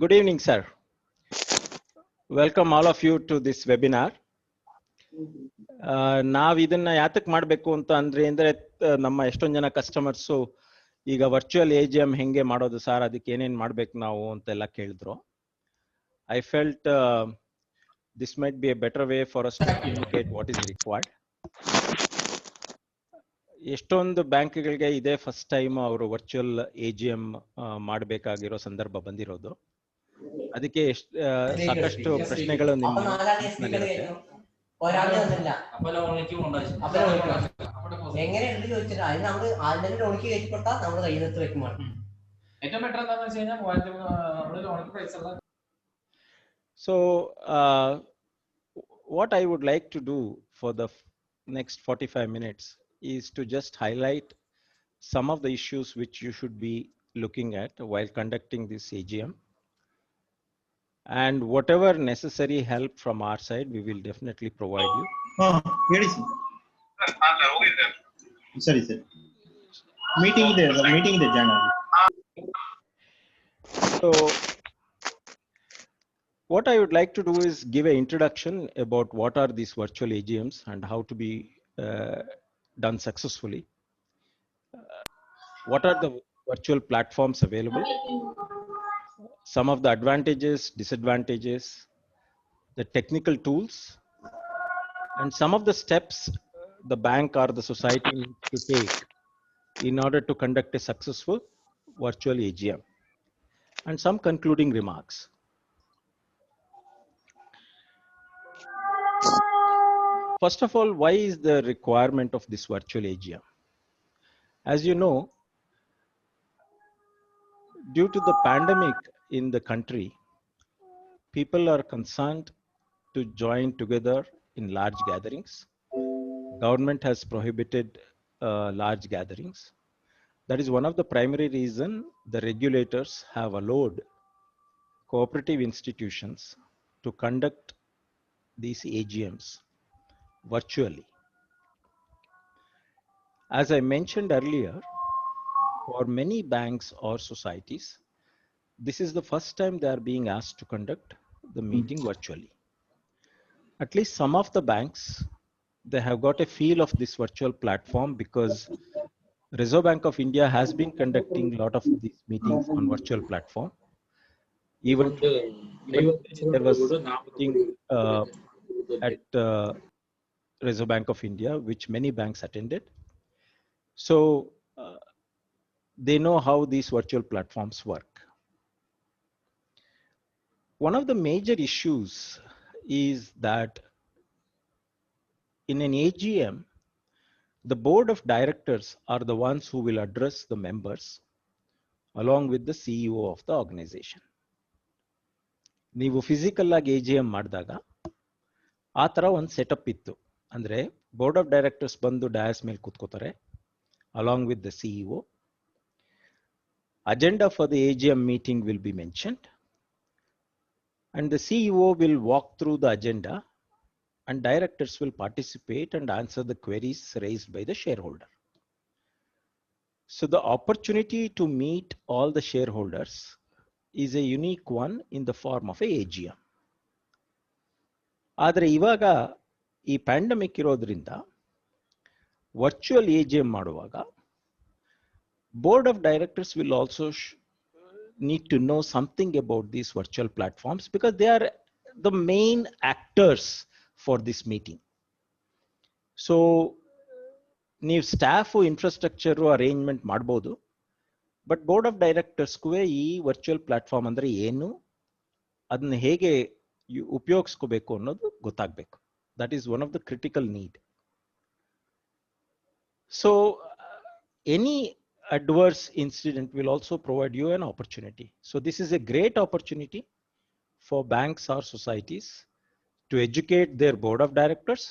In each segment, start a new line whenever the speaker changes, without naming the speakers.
Good evening, sir. Welcome all of you to this webinar. ನಾವ್ ಇದನ್ನ ಯಾತಕ್ ಮಾಡ್ಬೇಕು ಅಂತ ಅಂದ್ರೆ ನಮ್ಮ ಎಷ್ಟೊಂದ್ ಜನ ಕಸ್ಟಮರ್ಸ್ ಈಗ ವರ್ಚುವಲ್ AGM ಹೆಂಗೆ ಮಾಡೋದು ಸರ್, ಅದಕ್ಕೆ ಏನೇನ್ ಮಾಡ್ಬೇಕು ನಾವು ಅಂತೆಲ್ಲ ಕೇಳಿದ್ರು. I felt this might be a better way for us to communicate what is required. ಎಷ್ಟೊಂದು ಬ್ಯಾಂಕ್ಗಳಿಗೆ ಇದೇ ಫಸ್ಟ್ ಟೈಮ್ ಅವರು ವರ್ಚುವಲ್ AGM ಮಾಡಬೇಕಾಗಿರೋ ಸಂದರ್ಭ ಬಂದಿರೋದು. ಅದಕ್ಕೆ ಸಾಕಷ್ಟು ಪ್ರಶ್ನೆಗಳು ನಿಮ್ಮಲ್ಲಿರುತ್ತೆ. So what I would like to do for the next 45 minutes is to just highlight some of the issues which you should be looking at while conducting this AGM. And whatever necessary help from our side, we will definitely provide you.
Sorry, sir. Meeting the channel.
So, what I would like to do is give an introduction about what are these virtual AGMs and how to be done successfully. What are the virtual platforms available? Some of the advantages, disadvantages, the technical tools, and some of the steps the bank or the society needs to take in order to conduct a successful virtual AGM, and some concluding remarks. First of all, why is the requirement of this virtual AGM? As you know, due to the pandemic in the country, people are concerned to join together in large gatherings. Government has prohibited large gatherings. That is one of the primary reasons the regulators have allowed cooperative institutions to conduct these AGMs virtually. As I mentioned earlier, for many banks or societies, this is the first time they are being asked to conduct the meeting virtually. At least some of the banks, they have got a feel of this virtual platform because Reserve Bank of India has been conducting a lot of these meetings on virtual platform. Even there was a meeting at Reserve Bank of India, which many banks attended. So they know how these virtual platforms work. One of the major issues is that in an AGM, the board of directors are the ones who will address the members along with the CEO of the organization. ನೀವು physical ಆಗಿ AGM ಮಾಡಿದಾಗ ಆ ತರ ಒಂದು setup ಇತ್ತು. ಅಂದ್ರೆ board of directors ಬಂದು dais ಮೇಲೆ ಕೂತ್ಕೋತಾರೆ along with the CEO. Agenda for the AGM meeting will be mentioned and the CEO will walk through the agenda and directors will participate and answer the queries raised by the shareholder. So the opportunity to meet all the shareholders is a unique one in the form of a AGM. ಆದರೆ ಇವಾಗ ಈ pandemic ಇರೋದ್ರಿಂದ virtual AGM ಮಾಡುವಾಗ board of directors will also need to know something about these virtual platforms because they are the main actors for this meeting. So ನೀವು staff infrastructure arrangement ಮಾಡ್ಬೋದು, but board of ಡೈರೆಕ್ಟರ್ಸ್ಗೂ ಈ virtual platform ಅಂದ್ರೆ ಏನು, ಅದನ್ನ ಹೇಗೆ ಉಪಯೋಗಿಸ್ಕೋಬೇಕು ಅನ್ನೋದು ಗೊತ್ತಾಗಬೇಕು. That is one of the critical need. So any adverse incident will also provide you an opportunity. So this is a great opportunity for banks or societies to educate their board of directors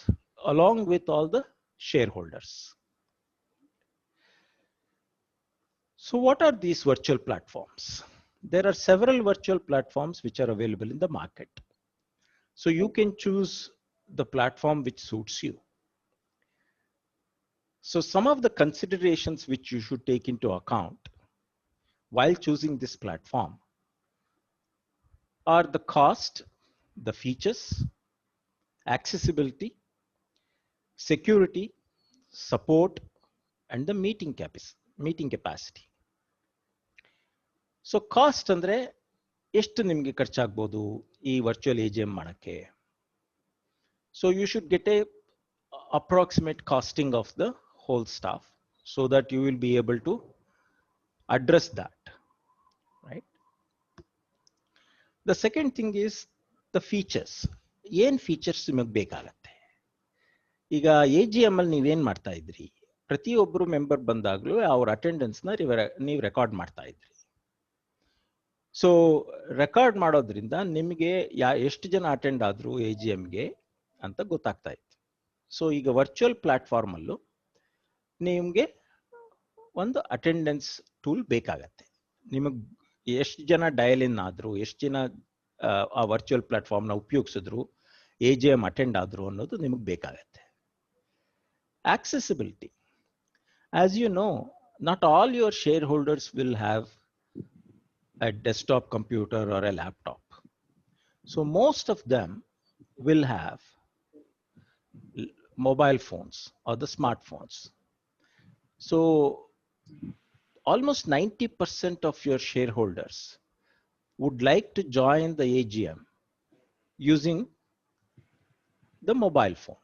along with all the shareholders. So what are these virtual platforms? There are several virtual platforms which are available in the market. So you can choose the platform which suits you. So some of the considerations which you should take into account while choosing this platform are the cost, the features, accessibility, security, support, and the meeting capacity. So cost ಅಂದ್ರೆ ಎಷ್ಟು ನಿಮಗೆ ಖರ್ಚಾಗಬಹುದು ಈ virtual AGM ಮಾಡಕ್ಕೆ. So you should get a approximate costing of the whole staff so that you will be able to address that, right? The second thing is the features. ಏನ್ features ನಿಮಗೆ ಬೇಕಾಗತ್ತೆ? ಈಗ AGM ಅಲ್ಲಿ ನೀವೇನ್ ಮಾಡ್ತಾ ಇದ್ರಿ, ಪ್ರತಿಯೊಬ್ಬರು ಮೆಂಬರ್ ಬಂದಾಗ್ಲೂ ಅವ್ರ ಅಟೆಂಡೆನ್ಸ್ನ ನೀವು ರೆಕಾರ್ಡ್ ಮಾಡ್ತಾ ಇದ್ರಿ. ಸೊ ರೆಕಾರ್ಡ್ ಮಾಡೋದ್ರಿಂದ ನಿಮಗೆ ಎಷ್ಟು ಜನ ಅಟೆಂಡ್ ಆದ್ರು AGMಗೆ ಅಂತ ಗೊತ್ತಾಗ್ತಾ ಇತ್ತು. ಸೊ ಈಗ ವರ್ಚುವಲ್ ಪ್ಲಾಟ್ಫಾರ್ಮ್ ಅಲ್ಲೂ ನಿಮಗೆ ಒಂದು ಅಟೆಂಡೆನ್ಸ್ ಟೂಲ್ ಬೇಕಾಗತ್ತೆ. ನಿಮಗೆ ಎಷ್ಟು ಜನ ಡಯಲ್ ಇನ್ ಆದ್ರು, ಎಷ್ಟು ಜನ ಆ ವರ್ಚುವಲ್ ಪ್ಲಾಟ್ಫಾರ್ಮ್ನ ಉಪಯೋಗಿಸಿದ್ರು, AGM ಅಟೆಂಡ್ ಆದ್ರು ಅನ್ನೋದು ನಿಮಗೆ ಬೇಕಾಗತ್ತೆ. Accessibility. As you know, not all your shareholders will have a desktop computer or a laptop. So most of them will have mobile phones or the smartphones. So almost 90% of your shareholders would like to join the AGM using the mobile phone.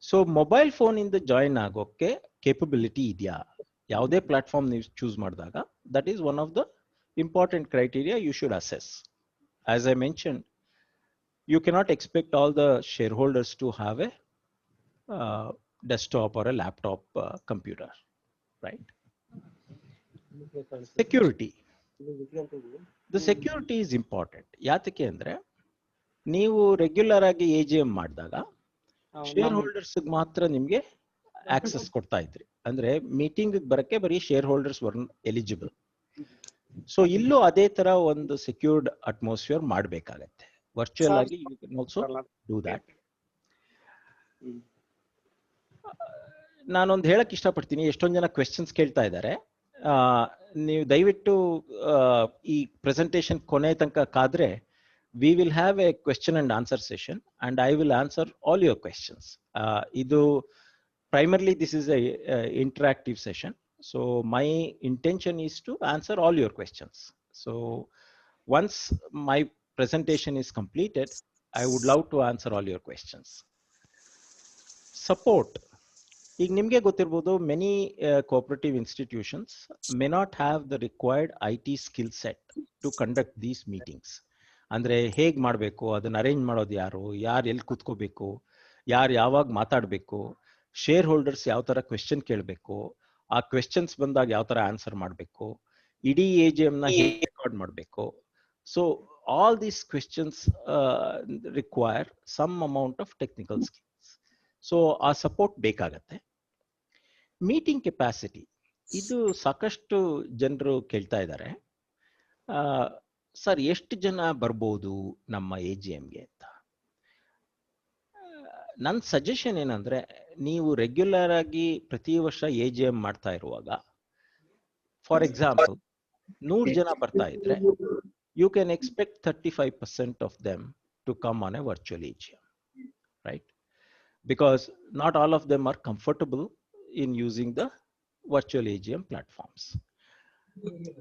So mobile phone ಇಂದ join ಆಗೋಕ್ಕೆ capability ಇದೆಯಾ? ಯಾವುದೇ platform ನೀವು choose ಮಾಡಿದಾಗ that is one of the important criteria you should assess. As I mention, you cannot expect all the share holders to have a desktop or a laptop computer, right? Security. The security is important. ಯಾತಕ್ಕೆ ಅಂದ್ರೆ ನೀವು regular ಆಗಿ AGM ಮಾಡಿದಾಗ share holders ಮಾತ್ರ ನಿಮ್ಗೆ access ಕೊಡ್ತಾ ಇದ್ರಿ. ಅಂದ್ರೆ ಮೀಟಿಂಗ್ ಬರಕ್ಕೆ ಬರೀ shareholders were eligible. So ಇಲ್ಲೂ ಅದೇ ತರ ಒಂದು ಸೆಕ್ಯೂರ್ಡ್ ಅಟ್ಮಾಸ್ಫಿಯರ್ ಮಾಡಬೇಕಾಗತ್ತೆ. ವರ್ಚುವಲ್ ಆಗಿ you can also do that. ನಾನೊಂದು ಹೇಳಕ್ ಇಷ್ಟಪಡ್ತೀನಿ, ಎಷ್ಟೊಂದು ಜನ ಕ್ವೆಶನ್ಸ್ ಕೇಳ್ತಾ ಇದ್ದಾರೆ. ನೀವು ದಯವಿಟ್ಟು ಈ ಪ್ರೆಸೆಂಟೇಶನ್ ಕೊನೆ ತನಕ ಕಾದ್ರೆ we will have a question and answer session and I will answer all your questions. Primarily this is a interactive session, so my intention is to answer all your questions. So once my presentation is completed, I would love to answer all your questions. Support. ಈಗ ನಿಮಗೆ ಗೊತ್ತಿರಬಹುದು, many cooperative institutions may not have the required IT skill set to conduct these meetings. ಅಂದ್ರೆ ಹೇಗ್ ಮಾಡಬೇಕು, ಅದನ್ನ arrange ಮಾಡೋದು ಯಾರು, ಯಾರು ಎಲ್ಲಿ ಕೂತ್ಕೋಬೇಕು, ಯಾರು ಯಾವಾಗ ಮಾತಾಡಬೇಕು, ಶೇರ್ ಹೋಲ್ಡರ್ಸ್ ಯಾವ ತರ ಕ್ವೆಶ್ಚನ್ ಕೇಳಬೇಕು, ಆ ಕ್ವೆಶ್ಚನ್ಸ್ ಬಂದಾಗ ಯಾವ ತರ ಆನ್ಸರ್ ಮಾಡಬೇಕು, ಇಡೀ AGM ನ ಹೇಗೆ ರೆಕಾರ್ಡ್ ಮಾಡಬೇಕು. So all these questions require some amount of technical skills. So ಆ ಸಪೋರ್ಟ್ ಬೇಕಾಗತ್ತೆ. ಮೀಟಿಂಗ್ ಕೆಪಾಸಿಟಿ, ಇದು ಸಾಕಷ್ಟು ಜನರು ಕೇಳ್ತಾ ಇದ್ದಾರೆ, ಸರ್ ಎಷ್ಟು ಜನ ಬರ್ಬೋದು ನಮ್ಮ AGMಗೆ ಅಂತ. ನನ್ನ ಸಜೆಷನ್ ಏನಂದ್ರೆ, ನೀವು ರೆಗ್ಯುಲರ್ ಆಗಿ ಪ್ರತಿ ವರ್ಷ AGM ಮಾಡ್ತಾ ಇರುವಾಗ, ಫಾರ್ ಎಕ್ಸಾಂಪಲ್ 100 ಜನ ಬರ್ತಾ ಇದ್ರೆ, you can expect 35% of them to come on a virtual AGM, right? Because not all of them are comfortable in using the virtual AGM platforms.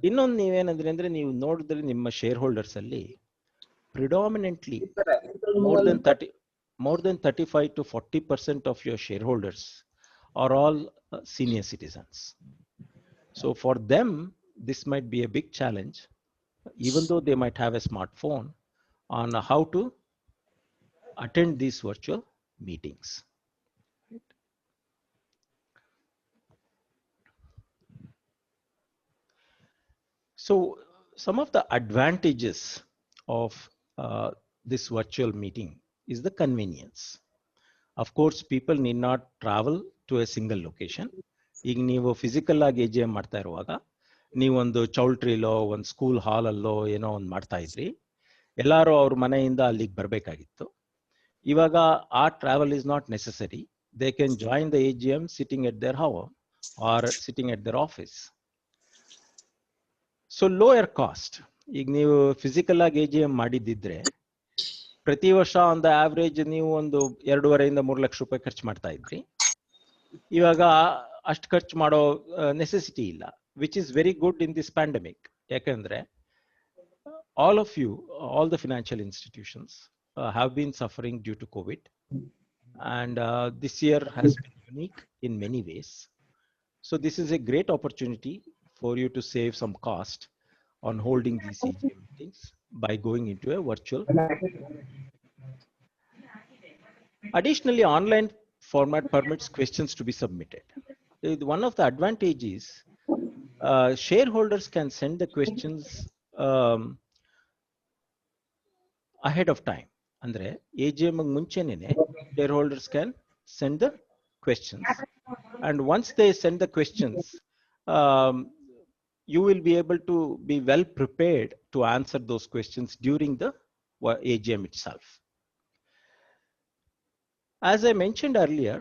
ಇನ್ನೊಂದು ನೀವೇನಂದ್ರೆ ಅಂದ್ರೆ, ನೀವು ನೋಡಿದ್ರೆ ನಿಮ್ಮ ಶೇರ್ ಹೋಲ್ಡರ್ಸ್ ಅಲ್ಲಿ predominantly more than 35 to 40% of your shareholders are all senior citizens. So for them this might be a big challenge, even though they might have a smartphone, on how to attend these virtual meetings. So some of the advantages of this virtual meeting is the convenience. Of course, people need not travel to a single location. ಈಗ ನೀವು physical ಆಗಿ AGM ಮಾಡ್ತಾ ಇರುವಾಗ, ನೀವೊಂದು ಚೌಲ್ಟ್ರಿಲೋ ಒಂದು school ಹಾಲಲ್ಲೋ ಏನೋ ಒಂದು ಮಾಡ್ತಾ ಇದ್ರಿ, ಎಲ್ಲರೂ ಅವ್ರ ಮನೆಯಿಂದ ಅಲ್ಲಿಗೆ ಬರಬೇಕಾಗಿತ್ತು. ಇವಾಗ ಆ travel is not necessary. They can join the AGM sitting at their house or sitting at their office. So lower cost. ಈಗ ನೀವು ಫಿಸಿಕಲ್ ಆಗಿ AGM ಮಾಡಿದ್ದಿದ್ರೆ ಪ್ರತಿ ವರ್ಷ ಆನ್ ದ ಆವರೇಜ್ ನೀವು ಒಂದು 2.5 ಇಂದ 3 ಲಕ್ಷ ರೂಪಾಯಿ ಖರ್ಚು ಮಾಡ್ತಾ ಇದ್ರಿ. ಇವಾಗ ಅಷ್ಟು ಖರ್ಚು ಮಾಡೋ ನೆಸೆಸಿಟಿ ಇಲ್ಲ, which is very good in this pandemic. ಯಾಕಂದ್ರೆ all of you, all the financial institutions have been suffering due to COVID, and this year has been unique in many ways. So this is a great opportunity for you to save some cost on holding these AGM meetings by going into a virtual. Additionally, online format permits questions to be submitted. One of the advantages, shareholders can send the questions ahead of time. Andre AGM muncheನೆ shareholders can send the questions, and once they send the questions, you will be able to be well prepared to answer those questions during the AGM itself. As I mentioned earlier,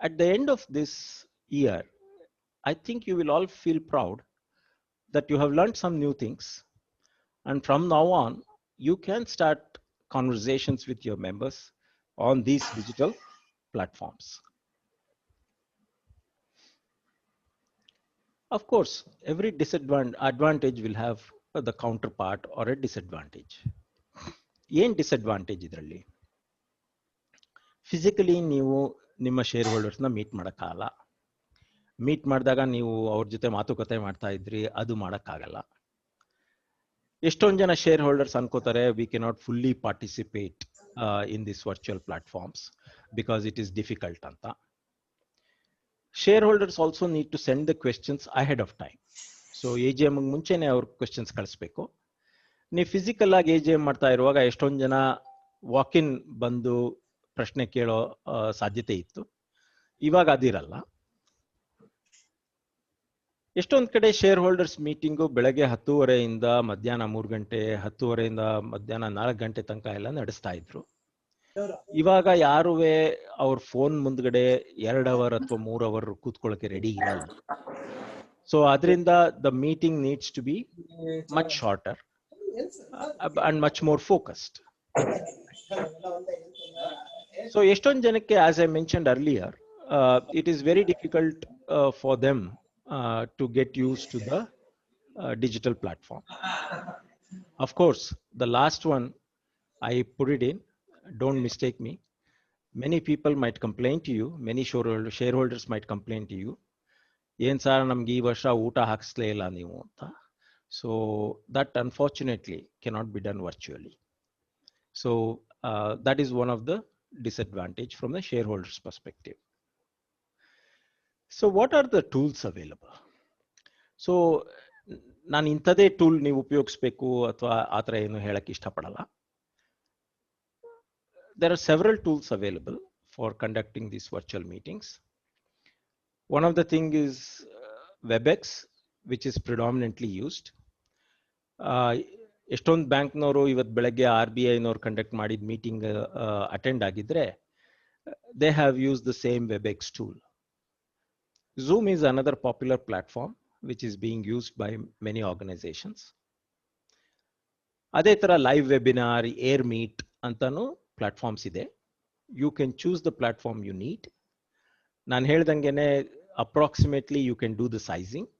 at the end of this year, I think you will all feel proud that you have learned some new things, and from now on you can start conversations with your members on these digital platforms. Of course, every advantage will have the counterpart or a disadvantage. ಏನು disadvantage ಇದರಲ್ಲಿ? Physically ನೀವು ನಿಮ್ಮ share ಹೋಲ್ಡರ್ಸ್ನ meet ಮಾಡೋಕ್ಕಾಗಲ್ಲ. Meet ಮಾಡಿದಾಗ ನೀವು ಅವ್ರ ಜೊತೆ ಮಾತುಕತೆ ಮಾಡ್ತಾ ಇದ್ರಿ, ಅದು ಮಾಡೋಕ್ಕಾಗಲ್ಲ. ಎಷ್ಟೊಂದು ಜನ ಶೇರ್ ಹೋಲ್ಡರ್ಸ್ ಅನ್ಕೋತಾರೆ we cannot fully participate in this virtual platforms because it is difficult ಅಂತ. Share holders also need to send the questions ahead of time. So AGM ಮುಂಚೆನೆ ಅವ್ರ ಕ್ವೆಶ್ಚನ್ಸ್ ಕಳಿಸ್ಬೇಕು. ನೀವು ಫಿಸಿಕಲ್ ಆಗಿ AGM ಮಾಡ್ತಾ ಇರುವಾಗ ಎಷ್ಟೊಂದು ಜನ ವಾಕ್ ಇನ್ ಬಂದು ಪ್ರಶ್ನೆ ಕೇಳೋ ಸಾಧ್ಯತೆ ಇತ್ತು, ಇವಾಗ ಅದಿರಲ್ಲ. ಎಷ್ಟೊಂದು ಕಡೆ ಶೇರ್ ಹೋಲ್ಡರ್ಸ್ ಮೀಟಿಂಗು ಬೆಳಗ್ಗೆ 10:30 ಮಧ್ಯಾಹ್ನ 3 ಗಂಟೆ, 10:30 ಮಧ್ಯಾಹ್ನ 4 ಗಂಟೆ ತನಕ ಎಲ್ಲ ನಡೆಸ್ತಾ ಇದ್ರು. ಇವಾಗ ಯಾರುವೆ ಅವ್ರ ಫೋನ್ ಮುಂದ್ಗಡೆ 2 ಅವರ್ ಅಥವಾ 3 ಅವರ್ ಕೂತ್ಕೊಳ್ಳೋಕೆ ರೆಡಿ ಇರಲ್ಲ. ಸೊ ಅದರಿಂದ the meeting needs to be much shorter and much more focused. So ಎಷ್ಟೊಂದು ಜನಕ್ಕೆ, as I mentioned earlier, it is very difficult for them to get used to the digital platform. Of course, the last one I put it in, don't mistake me. Many people might complain to you, many shareholders might complain to you, ಏನ್ sir ನಮ್ಗೆ ಈ ವರ್ಷ ಊಟ ಹಾಕಿಸ್ಲೇ ಇಲ್ಲ ನೀವು ಅಂತ. So that unfortunately cannot be done virtually. So that is one of the disadvantage from the shareholders perspective. So what are the tools available? So ನಾನು ಇಂಥದೇ ಟೂಲ್ ನೀವು ಉಪಯೋಗಿಸ್ಬೇಕು ಅಥವಾ ಆ ಥರ ಏನು ಹೇಳಕ್ಕೆ ಇಷ್ಟಪಡಲ್ಲ. There are several tools available for conducting these virtual meetings. One of the thing is WebEx, which is predominantly used. ಎಷ್ಟೊಂದು ಬ್ಯಾಂಕ್ನವರು ಇವತ್ತು ಬೆಳಗ್ಗೆ RBI-ನವರು ಕಂಡಕ್ಟ್ ಮಾಡಿದ ಮೀಟಿಂಗ್ ಅಟೆಂಡ್ ಆಗಿದ್ರೆ they have used the same WebEx tool. Zoom is another popular platform which is being used by many organizations. ಅದೇ ತರ live webinar, Airmeet ಅಂತಾನು platforms ಇದೆ. You can choose the platform you need. ನಾನು ಹೇಳ್ದಂಗೆನೆ approximately you can do the sizing.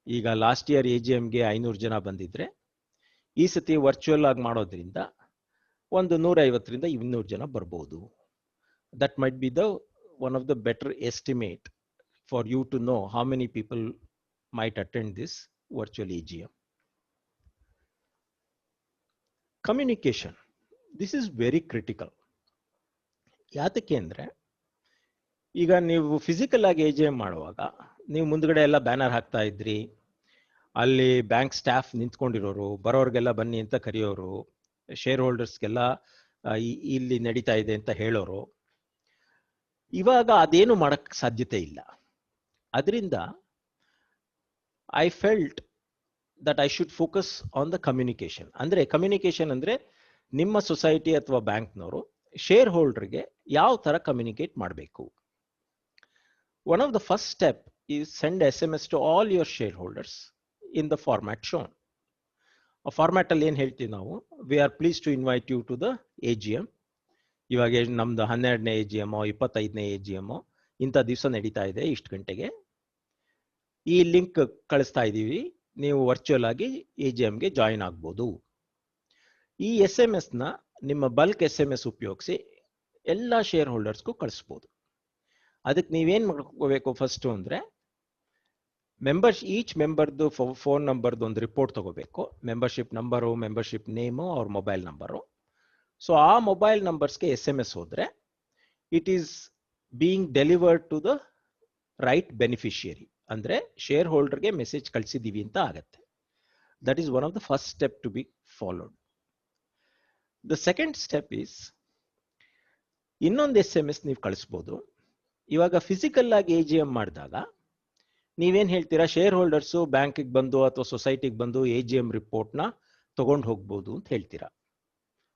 ಈಗ last year AGMಗೆ 500 ಜನ ಬಂದಿದ್ರೆ, ಈ ಸತಿ ವರ್ಚುವಲ್ ಆಗಿ ಮಾಡೋದ್ರಿಂದ ಒಂದು 150ರಿಂದ 200 ಜನ ಬರ್ಬೋದು. That might be the one of the better estimate for you to know how many people might attend this virtual AGM. Communication. This is very critical. ಯಾತಕ್ಕೆ ಅಂದ್ರೆ, ಈಗ ನೀವು ಫಿಸಿಕಲ್ ಆಗಿ AGM ಮಾಡುವಾಗ ನೀವು ಮುಂದ್ಗಡೆ ಎಲ್ಲ ಬ್ಯಾನರ್ ಹಾಕ್ತಾ ಇದ್ರಿ, ಅಲ್ಲಿ ಬ್ಯಾಂಕ್ ಸ್ಟಾಫ್ ನಿಂತ್ಕೊಂಡಿರೋರು, ಬರೋರ್ಗೆಲ್ಲ ಬನ್ನಿ ಅಂತ ಕರೆಯೋರು, ಶೇರ್ ಹೋಲ್ಡರ್ಸ್ಗೆಲ್ಲ ಇಲ್ಲಿ ನಡೀತಾ ಇದೆ ಅಂತ ಹೇಳೋರು. ಇವಾಗ ಅದೇನು ಮಾಡಕ್ ಸಾಧ್ಯತೆ ಇಲ್ಲ. ಅದರಿಂದ I felt that I should focus on the communication. ಅಂದ್ರೆ ಕಮ್ಯುನಿಕೇಶನ್ ಅಂದ್ರೆ ನಿಮ್ಮ ಸೊಸೈಟಿ ಅಥವಾ ಬ್ಯಾಂಕ್ನವರು ಶೇರ್ ಹೋಲ್ಡರ್ಗೆ ಯಾವ ತರ ಕಮ್ಯುನಿಕೇಟ್ ಮಾಡಬೇಕು. One of the first step is send SMS to all your shareholders in the format shown. ಆ ಫಾರ್ಮ್ಯಾಟ್ ಅಲ್ಲಿ ಏನು ಹೇಳ್ತೀವಿ ನಾವು, we are please to invite you to the AGM. ಇವಾಗ ನಮ್ದು 12ನೇ AGM 25ನೇ AGM ಇಂಥ ದಿವಸ ನಡೀತಾ ಇದೆ, ಇಷ್ಟು ಗಂಟೆಗೆ ಈ ಲಿಂಕ್ ಕಳಿಸ್ತಾ ಇದ್ದೀವಿ, ನೀವು ವರ್ಚುವಲ್ ಆಗಿ AGMಗೆ ಜಾಯಿನ್ ಆಗ್ಬೋದು. ಈ SMS ನ ನಿಮ್ಮ ಬಲ್ಕ್ SMS ಉಪಯೋಗಿಸಿ ಎಲ್ಲ ಶೇರ್ ಹೋಲ್ಡರ್ಸ್ಗೂ ಕಳಿಸ್ಬೋದು. ಅದಕ್ಕೆ ನೀವೇನು ಮಾಡ್ಕೋಬೇಕು ಫಸ್ಟು ಅಂದರೆ, ಈಚ್ ಮೆಂಬರ್ದು ಫೋನ್ ನಂಬರ್ದು ಒಂದು ರಿಪೋರ್ಟ್ ತಗೋಬೇಕು. ಮೆಂಬರ್ಶಿಪ್ ನಂಬರು, ಮೆಂಬರ್ಶಿಪ್ ನೇಮು, ಅವ್ರ ಮೊಬೈಲ್ ನಂಬರು. ಸೊ ಆ ಮೊಬೈಲ್ ನಂಬರ್ಸ್ಗೆ SMS ಹೋದರೆ it is being delivered to the right beneficiary, ಅಂದರೆ ಶೇರ್ ಹೋಲ್ಡರ್ಗೆ ಮೆಸೇಜ್ ಕಳಿಸಿದ್ದೀವಿ ಅಂತ ಆಗತ್ತೆ. That is one of the first step to be followed. The second step is, ಇನ್ನೊಂದು SMS ನೀವು ಕಳಿಸ್ಬೋದು. ಇವಾಗ ಫಿಸಿಕಲ್ ಆಗಿ AGM ಮಾಡಿದಾಗ ನೀವೇನು ಹೇಳ್ತೀರಾ, ಶೇರ್ ಹೋಲ್ಡರ್ಸು ಬ್ಯಾಂಕಿಗೆ ಬಂದು ಅಥವಾ ಸೊಸೈಟಿಗೆ ಬಂದು AGM ರಿಪೋರ್ಟ್ನ ತಗೊಂಡು ಹೋಗ್ಬೋದು ಅಂತ ಹೇಳ್ತೀರಾ,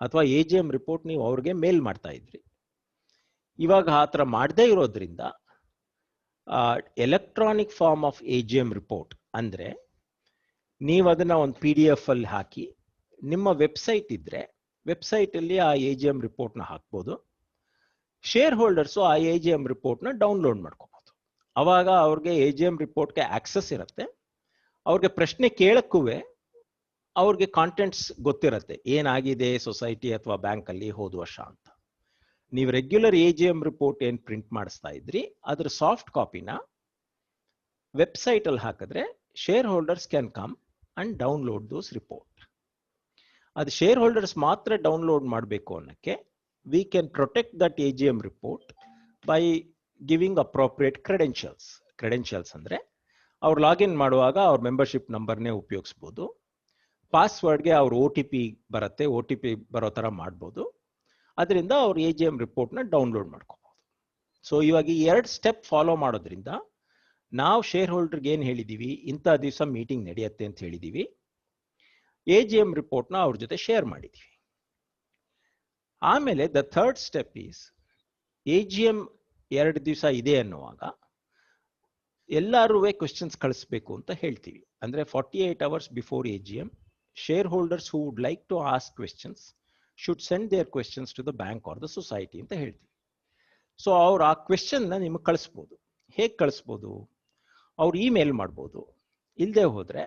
ಅಥವಾ AGM ರಿಪೋರ್ಟ್ ನೀವು ಅವ್ರಿಗೆ ಮೇಲ್ ಮಾಡ್ತಾ ಇದ್ರಿ. ಇವಾಗ ಆ ಥರ ಮಾಡದೇ ಇರೋದ್ರಿಂದ electronic form of AGM report ಅಂದರೆ, ನೀವು ಅದನ್ನು ಒಂದು PDF ಅಲ್ಲಿ ಹಾಕಿ, ನಿಮ್ಮ ವೆಬ್ಸೈಟ್ ಇದ್ದರೆ ವೆಬ್ಸೈಟಲ್ಲಿ ಆ AGM ರಿಪೋರ್ಟ್ನ ಹಾಕ್ಬೋದು. ಶೇರ್ ಹೋಲ್ಡರ್ಸು ಆ AGM ರಿಪೋರ್ಟ್ನ ಡೌನ್ಲೋಡ್ ಮಾಡ್ಕೋಬೋದು. ಅವಾಗ ಅವ್ರಿಗೆ AGM ರಿಪೋರ್ಟ್ಗೆ ಆಕ್ಸೆಸ್ ಇರುತ್ತೆ. ಅವ್ರಿಗೆ ಪ್ರಶ್ನೆ ಕೇಳಕ್ಕೂ ಅವ್ರಿಗೆ ಕಾಂಟೆಂಟ್ಸ್ ಗೊತ್ತಿರುತ್ತೆ, ಏನಾಗಿದೆ ಸೊಸೈಟಿ ಅಥವಾ ಬ್ಯಾಂಕಲ್ಲಿ ಹೋದ ವರ್ಷ ಅಂತ. ನೀವು ರೆಗ್ಯುಲರ್ AGM ರಿಪೋರ್ಟ್ ಏನು ಪ್ರಿಂಟ್ ಮಾಡಿಸ್ತಾ ಇದ್ರಿ, ಅದ್ರ ಸಾಫ್ಟ್ ಕಾಪಿನ ವೆಬ್ಸೈಟಲ್ಲಿ ಹಾಕಿದ್ರೆ share holders can come and download those report. ಅದು ಶೇರ್ ಹೋಲ್ಡರ್ಸ್ ಮಾತ್ರ ಡೌನ್ಲೋಡ್ ಮಾಡಬೇಕು ಅನ್ನೋಕ್ಕೆ, we can protect that AGM report by giving appropriate credentials ಅಂದರೆ, ಅವ್ರು ಲಾಗಿನ್ ಮಾಡುವಾಗ ಅವ್ರ ಮೆಂಬರ್ಶಿಪ್ ನಂಬರ್ನೇ ಉಪಯೋಗಿಸ್ಬೋದು. ಪಾಸ್ವರ್ಡ್ಗೆ ಅವ್ರ OTP ಬರುತ್ತೆ, OTP ಬರೋ ಥರ ಮಾಡ್ಬೋದು. ಅದರಿಂದ ಅವ್ರು AGM ರಿಪೋರ್ಟ್ನ ಡೌನ್ಲೋಡ್ ಮಾಡ್ಕೋಬೋದು. ಸೊ ಇವಾಗ ಈ 2 ಸ್ಟೆಪ್ ಫಾಲೋ ಮಾಡೋದ್ರಿಂದ ನಾವು ಶೇರ್ ಹೋಲ್ಡರ್ಗೆ ಏನು ಹೇಳಿದ್ದೀವಿ, ಇಂಥ ದಿವಸ ಮೀಟಿಂಗ್ ನಡೆಯುತ್ತೆ ಅಂತ ಹೇಳಿದ್ದೀವಿ, AGM ರಿಪೋರ್ಟ್ನ ಅವ್ರ ಜೊತೆ ಶೇರ್ ಮಾಡಿದ್ದೀವಿ. ಆಮೇಲೆ the third step is, AGM 2 ದಿವಸ ಇದೆ ಅನ್ನುವಾಗ ಎಲ್ಲರೂ ಕ್ವೆಶ್ಚನ್ಸ್ ಕಳಿಸ್ಬೇಕು ಅಂತ ಹೇಳ್ತೀವಿ. ಅಂದರೆ 48 hours before AGM, shareholders who would like to ask questions should send their questions to the bank or the society ಅಂತ ಹೇಳ್ತೀವಿ. ಸೊ ಅವ್ರು ಆ ಕ್ವೆಶ್ಚನ್ನ ನಿಮಗೆ ಕಳಿಸ್ಬೋದು. ಹೇಗೆ ಕಳಿಸ್ಬೋದು? ಅವ್ರು ಇಮೇಲ್ ಮಾಡ್ಬೋದು, ಇಲ್ಲದೆ ಹೋದರೆ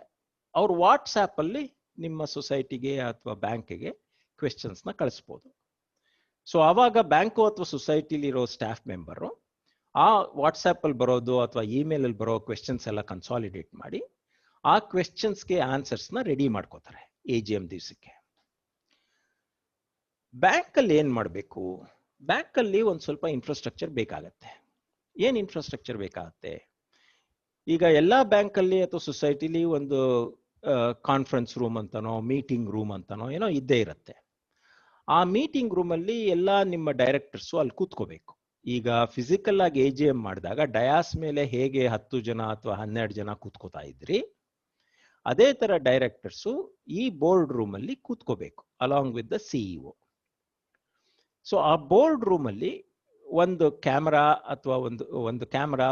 ಅವ್ರು ವಾಟ್ಸಾಪಲ್ಲಿ ನಿಮ್ಮ ಸೊಸೈಟಿಗೆ ಅಥವಾ ಬ್ಯಾಂಕಿಗೆ ಕ್ವೆಶ್ಚನ್ಸ್ನ ಕಳಿಸ್ಬೋದು. ಸೊ ಆವಾಗ ಬ್ಯಾಂಕು ಅಥವಾ ಸೊಸೈಟಿಲಿರೋ ಸ್ಟಾಫ್ ಮೆಂಬರು ಆ ವಾಟ್ಸಾಪಲ್ಲಿ ಬರೋದು ಅಥವಾ ಇಮೇಲಲ್ಲಿ ಬರೋ ಕ್ವೆಶ್ಚನ್ಸ್ ಎಲ್ಲ ಕನ್ಸಾಲಿಡೇಟ್ ಮಾಡಿ ಆ ಕ್ವೆಶ್ಚನ್ಸ್ಗೆ ಆನ್ಸರ್ಸ್ನ ರೆಡಿ ಮಾಡ್ಕೋತಾರೆ AGM ದಿವಸಕ್ಕೆ. ಬ್ಯಾಂಕಲ್ಲಿ ಏನು ಮಾಡಬೇಕು? ಬ್ಯಾಂಕಲ್ಲಿ ಒಂದು ಸ್ವಲ್ಪ ಇನ್ಫ್ರಾಸ್ಟ್ರಕ್ಚರ್ ಬೇಕಾಗತ್ತೆ. ಏನು ಇನ್ಫ್ರಾಸ್ಟ್ರಕ್ಚರ್ ಬೇಕಾಗತ್ತೆ? ಈಗ ಎಲ್ಲ ಬ್ಯಾಂಕಲ್ಲಿ ಅಥವಾ ಸೊಸೈಟಿಲಿ ಒಂದು ಕಾನ್ಫರೆನ್ಸ್ ರೂಮ್ ಅಂತನೋ ಮೀಟಿಂಗ್ ರೂಮ್ ಅಂತನೋ ಏನೋ ಇದ್ದೇ ಇರುತ್ತೆ. ಆ ಮೀಟಿಂಗ್ ರೂಮಲ್ಲಿ ಎಲ್ಲ ನಿಮ್ಮ ಡೈರೆಕ್ಟರ್ಸು ಅಲ್ಲಿ ಕೂತ್ಕೋಬೇಕು. ಈಗ ಫಿಸಿಕಲ್ ಆಗಿ AGM ಮಾಡಿದಾಗ ಡಯಾಸ್ ಮೇಲೆ ಹೇಗೆ 10 ಜನ ಅಥವಾ 12 ಜನ ಕೂತ್ಕೋತಾ ಇದ್ರಿ, ಅದೇ ಥರ ಡೈರೆಕ್ಟರ್ಸು ಈ ಬೋರ್ಡ್ ರೂಮಲ್ಲಿ ಕೂತ್ಕೋಬೇಕು along with the CEO. So ಆ ಬೋರ್ಡ್ ರೂಮಲ್ಲಿ ಒಂದು ಕ್ಯಾಮ್ರಾ ಅಥವಾ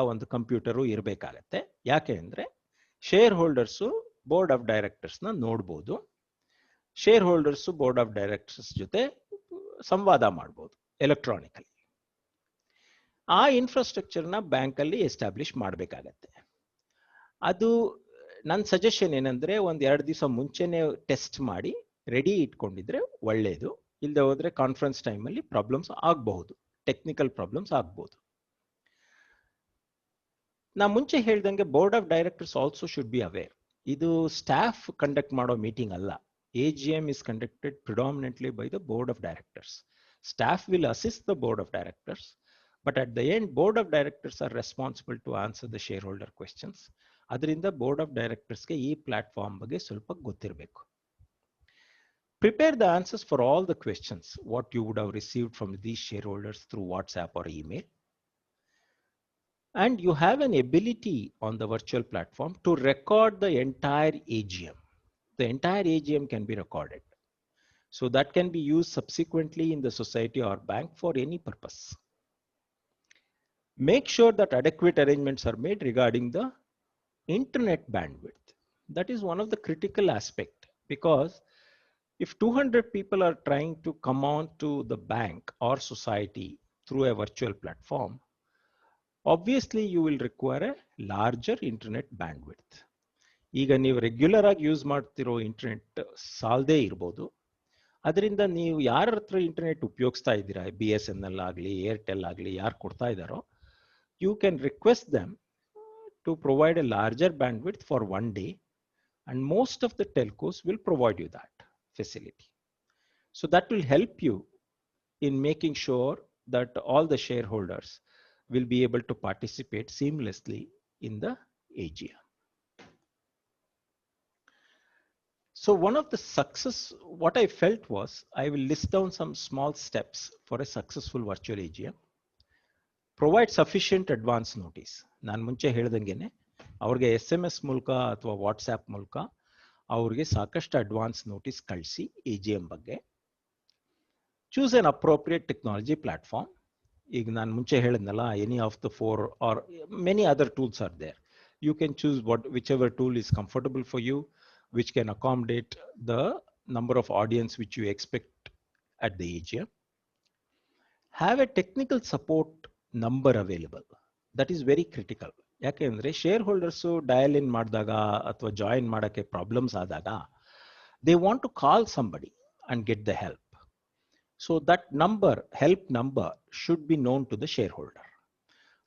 ಒಂದು ಕಂಪ್ಯೂಟರು ಇರಬೇಕಾಗತ್ತೆ. ಯಾಕೆ ಅಂದರೆ ಶೇರ್ ಹೋಲ್ಡರ್ಸು ಬೋರ್ಡ್ ಆಫ್ ಡೈರೆಕ್ಟರ್ಸ್ನ ನೋಡ್ಬೋದು, share holders board of directors ಜೊತೆ ಸಂವಾದ ಮಾಡ್ಬೋದು ಎಲೆಕ್ಟ್ರಾನಿಕಲಿ. ಆ ಇನ್ಫ್ರಾಸ್ಟ್ರಕ್ಚರ್ನ ಬ್ಯಾಂಕಲ್ಲಿ ಎಸ್ಟಾಬ್ಲಿಷ್ ಮಾಡಬೇಕಾಗತ್ತೆ. ಅದು ನನ್ನ ಸಜೆಷನ್ ಏನಂದರೆ, 1-2 ದಿವಸ ಮುಂಚೆನೇ ಟೆಸ್ಟ್ ಮಾಡಿ ರೆಡಿ ಇಟ್ಕೊಂಡಿದ್ರೆ ಒಳ್ಳೆಯದು. ಇಲ್ಲದೆ ಹೋದರೆ ಕಾನ್ಫರೆನ್ಸ್ ಟೈಮಲ್ಲಿ ಪ್ರಾಬ್ಲಮ್ಸ್ ಆಗಬಹುದು, ಟೆಕ್ನಿಕಲ್ ಪ್ರಾಬ್ಲಮ್ಸ್ ಆಗ್ಬೋದು. ನಾ ಮುಂಚೆ ಹೇಳ್ದಂಗೆ board of directors also should be aware. ಇದು ಸ್ಟಾಫ್ ಕಂಡಕ್ಟ್ ಮಾಡೋ ಮೀಟಿಂಗ್ ಅಲ್ಲ. AGM is conducted predominantly by the board of directors. Staff will assist the board of directors, but at the end, board of directors are responsible to answer the shareholder questions. ಅದರಿಂದ board of directors ಗೆ ಈ platform ಬಗ್ಗೆ ಸ್ವಲ್ಪ ಗೊತ್ತಿರಬೇಕು. Prepare the answers for all the questions what you would have received from these shareholders through WhatsApp or email. And you have an ability on the virtual platform to record the entire AGM. The entire AGM can be recorded. So that can be used subsequently in the society or bank for any purpose. Make sure that adequate arrangements are made regarding the internet bandwidth. That is one of the critical aspects. Because if 200 people are trying to come on to the bank or society through a virtual platform, obviously you will require a larger internet bandwidth. ಈಗ ನೀವು regular ಆಗಿ use ಮಾಡ್ತಿರೋ internet ಸಾಲದೇ ಇರ್ಬೋದು. ಅದರಿಂದ ನೀವು ಯಾರ ಹತ್ರ internet ಉಪಯೋಗಿಸ್ತಾ ಇದ್ದೀರಾ, BSNL ಆಗಲಿ, ಏರ್ಟೆಲ್ ಆಗಲಿ, ಯಾರು ಕೊಡ್ತಾ ಇದ್ದಾರೋ, you can request them to provide a larger bandwidth for one day, and most of the telcos will provide you that facility. So that will help you in making sure that all the shareholders will be able to participate seamlessly in the AGM. So one of the success, what I felt was, I will list down some small steps for a successful virtual AGM. Provide sufficient advance notice. ನಾನು ಮುಂಚೆ ಹೇಳ್ದಂಗೆನೆ ಅವ್ರಿಗೆ SMS ಮೂಲಕ ಅಥವಾ WhatsApp ಮೂಲಕ ಅವ್ರಿಗೆ ಸಾಕಷ್ಟು advance notice ಕಳಿಸಿ AGM ಬಗ್ಗೆ. Choose an appropriate technology platform. ಈಗ ನಾನು ಮುಂಚೆ ಹೇಳಿದ್ನಲ್ಲ, any of the 4 or many other tools are there. You can choose whichever tool is comfortable for you, which can accommodate the number of audience which you expect at the AGM. Have a technical support number available. That is very critical. ಯಾಕೆಂದ್ರೆ share holders dial ಇನ್ ಮಾಡಿದಾಗ ಅಥವಾ join ಮಾಡೋಕ್ಕೆ problems ಆದಾಗ they want to call somebody and get the help. So that number, help number, should be known to the shareholder.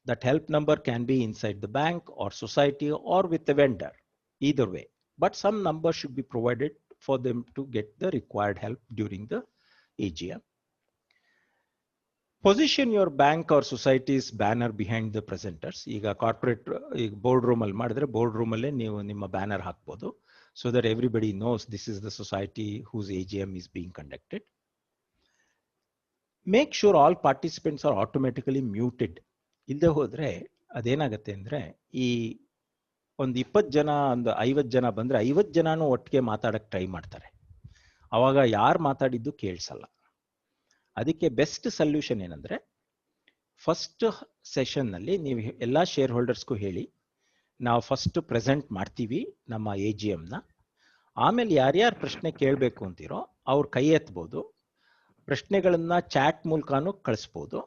That help number can be inside the bank or society or with the vendor, either way. But some number should be provided for them to get the required help during the AGM. Position your bank or society's banner behind the presenters. ಈಗ corporate board room ಅಲ್ಲಿ ಮಾಡಿದ್ರೆ board room ಅಲ್ಲೇ ನೀವು ನಿಮ್ಮ banner ಹಾಕ್ಬೋದು, so that everybody knows this is the society whose AGM is being conducted. Make sure all participants are automatically muted. ಇಲ್ಲದೆ ಹೋದ್ರೆ ಅದೇನಾಗತ್ತೆ ಅಂದ್ರೆ, ಈ ಒಂದು 20 ಜನ, ಒಂದು 50 ಜನ ಬಂದ್ರೆ 50 ಜನನೂ ಒಟ್ಟಿಗೆ ಮಾತಾಡಕ್ಕೆ ಟ್ರೈ ಮಾಡ್ತಾರೆ. ಅವಾಗ ಯಾರು ಮಾತಾಡಿದ್ದು ಕೇಳಿಸಲ್ಲ. ಅದಕ್ಕೆ ಬೆಸ್ಟ್ ಸೊಲ್ಯೂಷನ್ ಏನಂದ್ರೆ, ಫಸ್ಟ್ ಸೆಷನ್ ನಲ್ಲಿ ನೀವು ಎಲ್ಲ ಶೇರ್ ಹೋಲ್ಡರ್ಸ್ಗೂ ಹೇಳಿ, ನಾವು ಫಸ್ಟ್ ಪ್ರೆಸೆಂಟ್ ಮಾಡ್ತೀವಿ ನಮ್ಮ AGMನ. ಆಮೇಲೆ ಯಾರ್ಯಾರು ಪ್ರಶ್ನೆ ಕೇಳಬೇಕು ಅಂತೀರೋ ಅವ್ರು ಕೈ ಎತ್ಬೋದು, ಪ್ರಶ್ನೆಗಳನ್ನ ಚಾಟ್ ಮೂಲಕನೂ ಕಳಿಸ್ಬೋದು.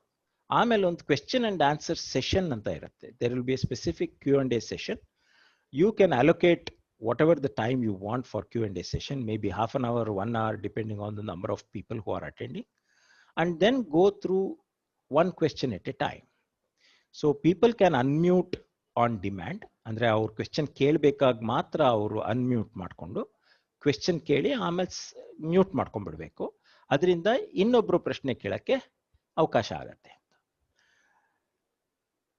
ಆಮೇಲೆ ಒಂದು ಕ್ವೆಶ್ಚನ್ ಅಂಡ್ ಆನ್ಸರ್ ಸೆಷನ್ ಅಂತ ಇರುತ್ತೆ. There will be a specific Q&A session. You can allocate whatever the time you want for Q&A session, maybe half an hour, 1 hour, depending on the number of people who are attending, and then go through one question at a time. So people can unmute on demand. ಅಂದ್ರೆ ಅವ್ರ question ಕೇಳಬೇಕಾಗ ಮಾತ್ರ ಅವರು unmute ಮಾಡಿಕೊಂಡು question ಕೇಳಿ ಆಮೇಲೆ mute ಮಾಡ್ಕೊಂಡ್ಬಿಡ್ಬೇಕು. ಅದರಿಂದ ಇನ್ನೊಬ್ರು ಪ್ರಶ್ನೆ ಕೇಳಕ್ಕೆ ಅವಕಾಶ ಆಗತ್ತೆ.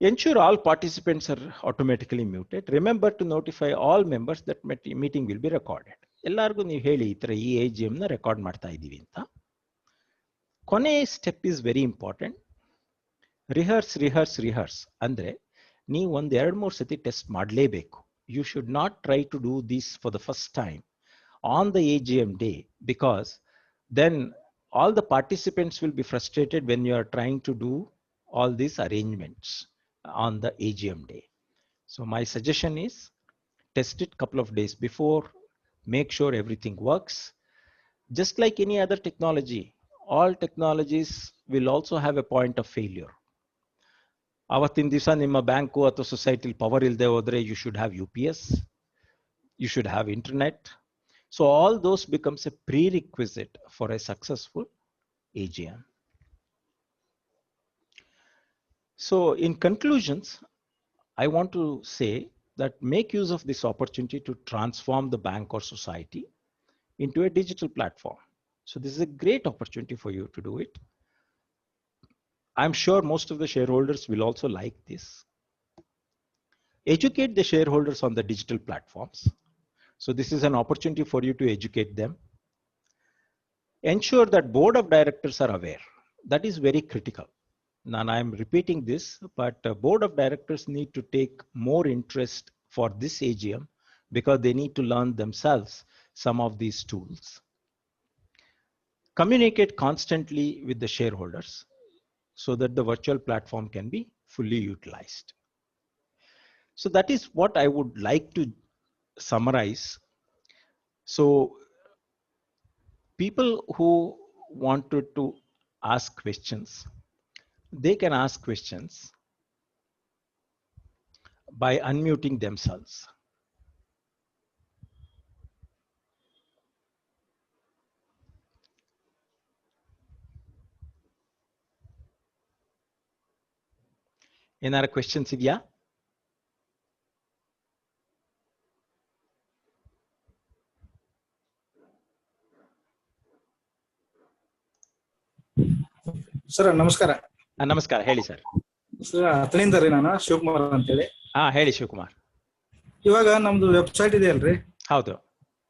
Ensure all participants are automatically muted. Remember to notify all members that meeting will be recorded. ಎಲ್ಲರಿಗೂ ನೀವು ಹೇಳಿ, ಈ ಥರ ಈ AGMನ ರೆಕಾರ್ಡ್ ಮಾಡ್ತಾ ಇದ್ದೀವಿ ಅಂತ. ಕೊನೆ step is very important. Rehearse ಅಂದ್ರೆ ನೀವು ಒಂದು 2-3 ಸತಿ ಟೆಸ್ಟ್ ಮಾಡಲೇಬೇಕು. You should not try to do this for the first time on the AGM day, because then all the participants will be frustrated when you are trying to do all these arrangements on the AGM day. So my suggestion is, test it couple of days before, make sure everything works. Just like any other technology, all technologies will also have a point of failure. ಅವತ್ತಿನ ದಿವಸ ನಿಮ್ಮ bank ಅಥವಾ ಸೊಸೈಟಿಲಿ power ಇಲ್ಲದೆ ಹೋದ್ರೆ, you should have UPS, you should have internet. So all those becomes a prerequisite for a successful AGM. So in conclusions, I want to say that make use of this opportunity to transform the bank or society into a digital platform. So this is a great opportunity for you to do it. I'm sure most of the shareholders will also like this. Educate the shareholders on the digital platforms. So this is an opportunity for you to educate them. Ensure that board of directors are aware. That is very critical. Now I'm repeating this, but board of directors need to take more interest for this AGM because they need to learn themselves some of these tools. Communicate constantly with the shareholders so that the virtual platform can be fully utilized. So that is what I would like to summarize. So people who wanted to ask questions, they can ask questions by unmuting themselves. ಏನಾರ questions ಇದೆಯಾ?
Sir ನಮಸ್ಕಾರ.
ನಮಸ್ಕಾರ, ಹೇಳಿ sir.
Sir ಹತ್ತನಿಂದ ರೀ, ನಾನು ಶಿವಕುಮಾರ್ ಅಂತೇಳಿ.
ಹೇಳಿ ಶಿವಕುಮಾರ್.
ಇವಾಗ ನಮ್ದು ವೆಬ್ಸೈಟ್ ಇದೆ ಅಲ್ರಿ?
ಹೌದು.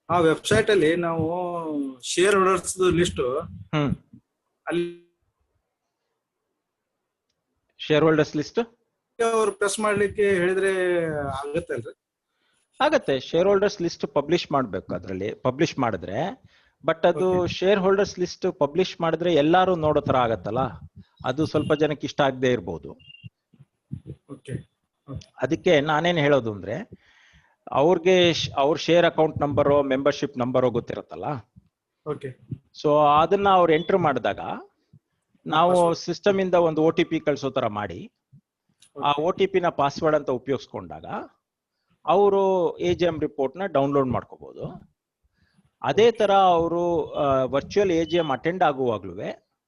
ಆ ವೆಬ್ಸೈಟ್ ಅಲ್ಲಿ ನಾವು ಶೇರ್ ಹೋಲ್ಡರ್ಸ್ ಲಿಸ್ಟ್ ಅಲ್ಲಿ
ಶೇರ್ ಹೋಲ್ಡರ್ಸ್ ಲಿಸ್ಟ್
ಅವ್ರು ಪ್ರೆಸ್ ಮಾಡ್ಲಿಕ್ಕೆ ಹೇಳಿದ್ರೆ ಆಗತ್ತೆ ಅಲ್ರಿ?
ಆಗತ್ತೆ. ಶೇರ್ ಹೋಲ್ಡರ್ಸ್ ಲಿಸ್ಟ್ ಪಬ್ಲಿಷ್ ಮಾಡ್ಬೇಕು. ಅದರಲ್ಲಿ ಪಬ್ಲಿಷ್ ಮಾಡಿದ್ರೆ, ಬಟ್ ಅದು ಶೇರ್ ಹೋಲ್ಡರ್ಸ್ ಲಿಸ್ಟ್ ಪಬ್ಲಿಷ್ ಮಾಡಿದ್ರೆ ಎಲ್ಲಾರು ನೋಡೋ ತರ ಆಗತ್ತಲ್ಲ, ಅದು ಸ್ವಲ್ಪ ಜನಕ್ಕೆ ಇಷ್ಟ ಆಗದೆ ಇರ್ಬೋದು. ಅದಕ್ಕೆ ನಾನೇನ್ ಹೇಳೋದು ಅಂದ್ರೆ, ಅವ್ರಿಗೆ ಅವ್ರ ಶೇರ್ ಅಕೌಂಟ್ ನಂಬರೋ ಮೆಂಬರ್ಶಿಪ್ ನಂಬರೋ ಗೊತ್ತಿರತ್ತಲ್ಲ. ಸೊ ಅದನ್ನ ಅವ್ರು ಎಂಟರ್ ಮಾಡಿದಾಗ ನಾವು ಸಿಸ್ಟಮ್ ಇಂದ ಒಂದು OTP ಕಳ್ಸೋ ತರ ಮಾಡಿ, ಆ OTP ನ ಪಾಸ್ವರ್ಡ್ ಅಂತ ಉಪಯೋಗಿಸ್ಕೊಂಡಾಗ ಅವರು AGM ರಿಪೋರ್ಟ್ ನ ಡೌನ್ಲೋಡ್ ಮಾಡ್ಕೋಬಹುದು. ಅದೇ ತರ ಅವರು ವರ್ಚುವಲ್ AGM ಅಟೆಂಡ್ ಆಗುವಾಗ್ಲೂ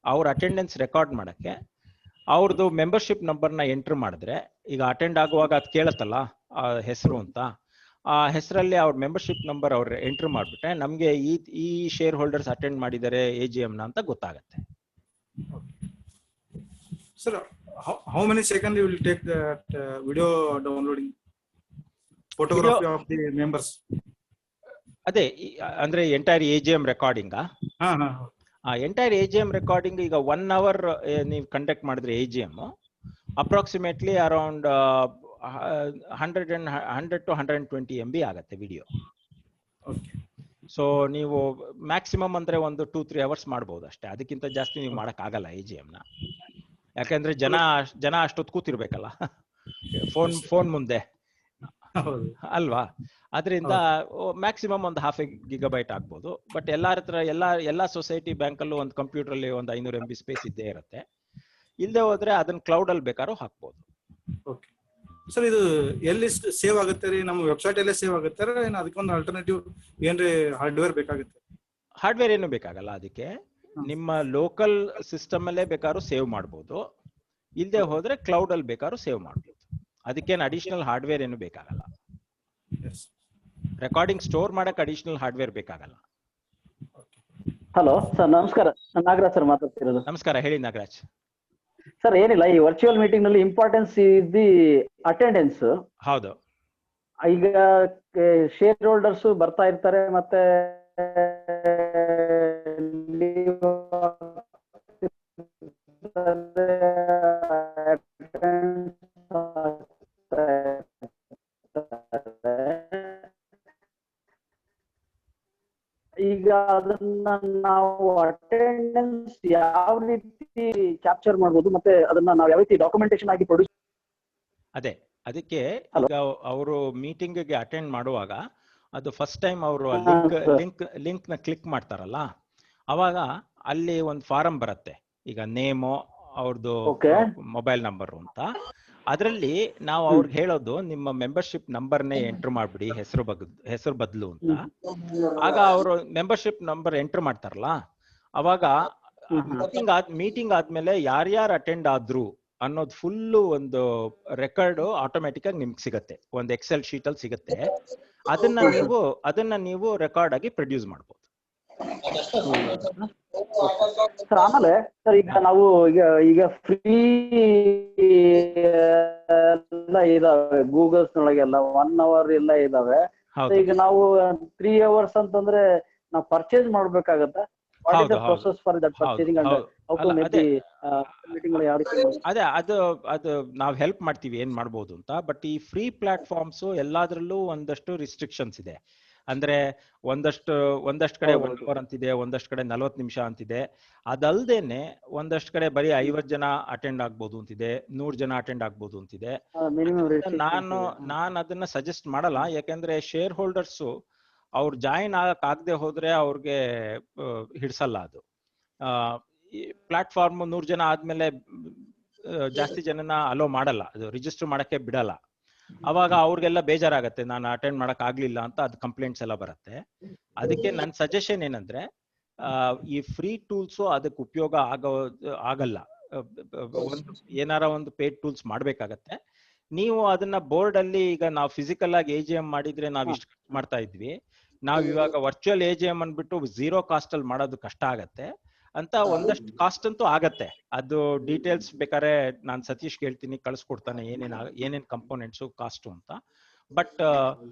ಅವ್ರ ಅಟೆಂಡೆನ್ಸ್ ರೆಕಾರ್ಡ್ ಮಾಡಕ್ಕೆ ಅವ್ರದ್ದು ಮೆಂಬರ್ಶಿಪ್ ನಂಬರ್ನ ಎಂಟರ್ ಮಾಡಿದ್ರೆ, ಈಗ ಅಟೆಂಡ್ ಆಗುವಾಗ ಅದು ಕೇಳತ್ತಲ್ಲ ಹೆಸರು ಅಂತ, ಆ ಹೆಸರಲ್ಲಿ ಅವ್ರ ಮೆಂಬರ್ಶಿಪ್ ನಂಬರ್ ಅವ್ರು ಎಂಟರ್ ಮಾಡ್ಬಿಟ್ರೆ ನಮ್ಗೆ ಈ ಶೇರ್ ಹೋಲ್ಡರ್ಸ್ ಅಟೆಂಡ್ ಮಾಡಿದ್ದಾರೆ AGM ನ ಅಂತ ಗೊತ್ತಾಗತ್ತೆ.
Sir, how many seconds you will take that video downloading photography of the members?
ಅದೇ ಅಂದ್ರೆ entire AGM recording. Entire AGM recording ಈಗ 1 hour ನೀವು ಕಂಡಕ್ಟ್ ಮಾಡಿದ್ರೆ AGM approximately around 100 to 120 MB ಆಗತ್ತೆ ವಿಡಿಯೋ. ಸೊ ನೀವು ಮ್ಯಾಕ್ಸಿಮಮ್ ಅಂದ್ರೆ ಒಂದು 2-3 hours ಮಾಡ್ಬೋದು ಅಷ್ಟೇ. ಅದಕ್ಕಿಂತ ಜಾಸ್ತಿ ನೀವು ಮಾಡಕ್ ಆಗಲ್ಲ AGM ನ. ಯಾಕಂದ್ರೆ ಜನ ಅಷ್ಟೊತ್ತು ಕೂತಿರ್ಬೇಕಲ್ಲ ಫೋನ್ ಮುಂದೆ ಅಲ್ವಾ. ಅದರಿಂದ ಮ್ಯಾಕ್ಸಿಮಮ್ ಒಂದು 1/2 GB ಆಗ್ಬೋದು. ಬಟ್ ಎಲ್ಲಾರ ಹತ್ರ ಎಲ್ಲಾ ಸೊಸೈಟಿ ಬ್ಯಾಂಕಲ್ಲೂ ಒಂದು ಕಂಪ್ಯೂಟರ್ ಅಲ್ಲಿ ಒಂದು 500 MB ಸ್ಪೇಸ್ ಇದ್ದೇ ಇರುತ್ತೆ. ಇಲ್ಲದೆ ಹೋದ್ರೆ ಅದನ್ನ ಕ್ಲೌಡ್ ಅಲ್ಲಿ ಬೇಕಾದ್ರೂ ಹಾಕ್ಬೋದು.
ಸರ್, ಇದು ಎಲ್ಲಿ ಸೇವ್ ಆಗುತ್ತೆ ರೀ? ನಮ್ಮ ವೆಬ್ಸೈಟ್ ಅಲ್ಲೇ ಸೇವ್ ಆಗುತ್ತೆ, ಅದಕ್ಕೊಂದು ಆಲ್ಟರ್ನೇಟಿವ್ ಏನ್ರಿ ಹಾರ್ಡ್ವೇರ್ ಬೇಕಾಗುತ್ತೆ?
ಹಾರ್ಡ್ವೇರ್ ಏನು ಬೇಕಾಗಲ್ಲ. ಅದಕ್ಕೆ ನಿಮ್ಮ ಲೋಕಲ್ ಸಿಸ್ಟಮ್ ಅಲ್ಲೇ ಬೇಕಾದ್ರೂ ಸೇವ್ ಮಾಡ್ಬೋದು. ಇಲ್ಲದೆ ಹೋದ್ರೆ ಕ್ಲೌಡ್ ಅಲ್ಲಿ ಬೇಕಾದ್ರೂ ಸೇವ್ ಮಾಡ್ಬೋದು. ಅದಕ್ಕೇನು ಅಡಿಷನಲ್ ಹಾರ್ಡ್ವೇರ್ ಏನು ಬೇಕಾಗಲ್ಲ. ರೆಕಾರ್ಡಿಂಗ್ ಸ್ಟೋರ್ ಮಾಡಕ್ ಅಡಿಷನಲ್ ಹಾರ್ಡ್ವೇರ್ ಬೇಕಾಗಲ್ಲ.
ಹಲೋ ಸರ್, ನಮಸ್ಕಾರ. ನಾಗರಾಜ್ ಸರ್ ಮಾತಾಡ್ತಿರೋದು.
ನಮಸ್ಕಾರ, ಹೇಳಿ ನಾಗರಾಜ್.
ಸರ್, ಏನಿಲ್ಲ, ಈ ವರ್ಚುವಲ್ ಮೀಟಿಂಗ್ ನಲ್ಲಿ ಇಂಪಾರ್ಟೆನ್ಸ್ ಇಸ್ ದಿ ಅಟೆಂಡೆನ್ಸ್.
ಹೌದು.
ಈಗ ಶೇರ್ ಹೋಲ್ಡರ್ಸ್ ಬರ್ತಾ ಇರ್ತಾರೆ, ಮತ್ತೆ ಈಗ ಅದನ್ನ ನಾವು ಅಟೆಂಡೆನ್ಸ್ ಯಾವ ರೀತಿ ಕ್ಯಾಪ್ಚರ್ ಮಾಡ್ಬೋದು, ಮತ್ತೆ ಅದನ್ನ ನಾವು ಯಾವ ರೀತಿ ಡಾಕ್ಯುಮೆಂಟೇಶನ್ ಆಗಿ ಪ್ರೊಡ್ಯೂಸ್?
ಅದಕ್ಕೆ ಈಗ ಅವರು ಮೀಟಿಂಗ್ ಗೆ ಅಟೆಂಡ್ ಮಾಡುವಾಗ ಅದು ಫಸ್ಟ್ ಟೈಮ್ ಅವರು ಲಿಂಕ್ ನ ಕ್ಲಿಕ್ ಮಾಡ್ತಾರಲ್ಲ, ಅವಾಗ ಅಲ್ಲಿ ಒಂದು ಫಾರಂ ಬರುತ್ತೆ. ಈಗ ನೇಮು, ಅವ್ರದ್ದು ಮೊಬೈಲ್ ನಂಬರ್ ಅಂತ. ಅದರಲ್ಲಿ ನಾವು ಅವ್ರಿಗೆ ಹೇಳೋದು ನಿಮ್ಮ ಮೆಂಬರ್ಶಿಪ್ ನಂಬರ್ನೇ ಎಂಟರ್ ಮಾಡ್ಬಿಡಿ, ಹೆಸರು ಬದಲು ಅಂತ. ಆಗ ಅವರು ಮೆಂಬರ್ಶಿಪ್ ನಂಬರ್ ಎಂಟರ್ ಮಾಡ್ತಾರಲ್ಲ, ಅವಾಗ ಮೀಟಿಂಗ್ ಆದ್ಮೇಲೆ ಯಾರ್ಯಾರು ಅಟೆಂಡ್ ಆದ್ರು ಅನ್ನೋದು ಫುಲ್ಲು ಒಂದು ರೆಕಾರ್ಡ್ ಆಟೋಮೆಟಿಕ್ ಆಗಿ ನಿಮ್ಗೆ ಸಿಗತ್ತೆ. ಒಂದು ಎಕ್ಸೆಲ್ ಶೀಟ್ ಅಲ್ಲಿ ಸಿಗತ್ತೆ. ಅದನ್ನ ನೀವು ರೆಕಾರ್ಡ್ ಆಗಿ ಪ್ರೊಡ್ಯೂಸ್ ಮಾಡ್ಬೋದು.
ಸರ್, ಆಮೇಲೆ ಸರ್, ಈಗ ನಾವು ಈಗ ಫ್ರೀ ಎಲ್ಲ ಇದಾವೆ ಗೂಗಲ್ಸ್ ನೊಳಗೆಲ್ಲ 1 hour ಎಲ್ಲ ಇದಾವೆ. ಈಗ ನಾವು 3 hours ಅಂತಂದ್ರೆ ನಾವು ಪರ್ಚೇಸ್ ಮಾಡ್ಬೇಕಾಗತ್ತಾ? Process for that purchasing and how to make the meeting ಯಾವ ರೀತಿ?
ಅದೇ ಅದು ನಾವು ಹೆಲ್ಪ್ ಮಾಡ್ತೀವಿ ಏನ್ ಮಾಡ್ಬೋದು ಅಂತ. ಬಟ್ ಈ ಫ್ರೀ ಪ್ಲಾಟ್ಫಾರ್ಮ್ಸ್ ಎಲ್ಲಾದ್ರಲ್ಲೂ ಒಂದಷ್ಟು ರಿಸ್ಟ್ರಿಕ್ಷನ್ಸ್ ಇದೆ. ಅಂದ್ರೆ ಒಂದಷ್ಟು ಕಡೆ 1 hour ಅಂತಿದೆ, ಒಂದಷ್ಟು ಕಡೆ 40 ನಿಮಿಷ ಅಂತಿದೆ. ಅದಲ್ದೇನೆ ಒಂದಷ್ಟು ಕಡೆ ಬರೀ 50 ಜನ ಅಟೆಂಡ್ ಆಗ್ಬೋದು ಅಂತಿದೆ, 100 ಜನ ಅಟೆಂಡ್ ಆಗ್ಬೋದು ಅಂತಿದೆ. ನಾನು ಅದನ್ನ ಸಜೆಸ್ಟ್ ಮಾಡಲ್ಲ. ಯಾಕಂದ್ರೆ ಶೇರ್ ಹೋಲ್ಡರ್ಸ್ ಅವ್ರು ಜಾಯಿನ್ ಆಗದೆ ಹೋದ್ರೆ ಅವ್ರಿಗೆ ಹಿಡ್ಸಲ್ಲ ಅದು. ಪ್ಲಾಟ್ಫಾರ್ಮ್ 100 ಜನ ಆದ್ಮೇಲೆ ಜಾಸ್ತಿ ಜನನ ಅಲೋ ಮಾಡಲ್ಲ, ಅದು ರಿಜಿಸ್ಟರ್ ಮಾಡಕ್ಕೆ ಬಿಡಲ್ಲ. ಅವಾಗ ಅವ್ರಿಗೆಲ್ಲ ಬೇಜಾರಾಗತ್ತೆ, ನಾನು ಅಟೆಂಡ್ ಮಾಡಕ್ ಆಗ್ಲಿಲ್ಲ ಅಂತ, ಅದು ಕಂಪ್ಲೇಂಟ್ಸ್ ಎಲ್ಲ ಬರುತ್ತೆ. ಅದಕ್ಕೆ ನನ್ನ ಸಜೆಷನ್ ಏನಂದ್ರೆ, ಈ ಫ್ರೀ ಟೂಲ್ಸು ಅದಕ್ಕೆ ಉಪಯೋಗ ಆಗಲ್ಲ. ಏನಾರ ಒಂದು ಪೇಡ್ ಟೂಲ್ಸ್ ಮಾಡ್ಬೇಕಾಗತ್ತೆ. ನೀವು ಅದನ್ನ ಬೋರ್ಡ್ ಅಲ್ಲಿ, ಈಗ ನಾವು ಫಿಸಿಕಲ್ ಆಗಿ AGM ಮಾಡಿದ್ರೆ ನಾವು ಇಷ್ಟು ಮಾಡ್ತಾ ಇದ್ವಿ, ನಾವ್ ಇವಾಗ ವರ್ಚುವಲ್ AGM ಅನ್ಬಿಟ್ಟು 0 ಕಾಸ್ಟ್ ಅಲ್ಲಿ ಮಾಡೋದು ಕಷ್ಟ ಆಗತ್ತೆ ಅಂತ. ಒಂದಷ್ಟು ಕಾಸ್ಟ್ ಅಂತೂ ಆಗತ್ತೆ. ಅದು ಡೀಟೇಲ್ಸ್ ಬೇಕಾದ್ರೆ ನಾನು ಸತೀಶ್ ಹೇಳ್ತೀನಿ, ಕಳ್ಸ್ಕೊಡ್ತಾನೆ ಏನೇನ್ ಕಂಪೋನೆಂಟ್ಸು ಕಾಸ್ಟು ಅಂತ. ಬಟ್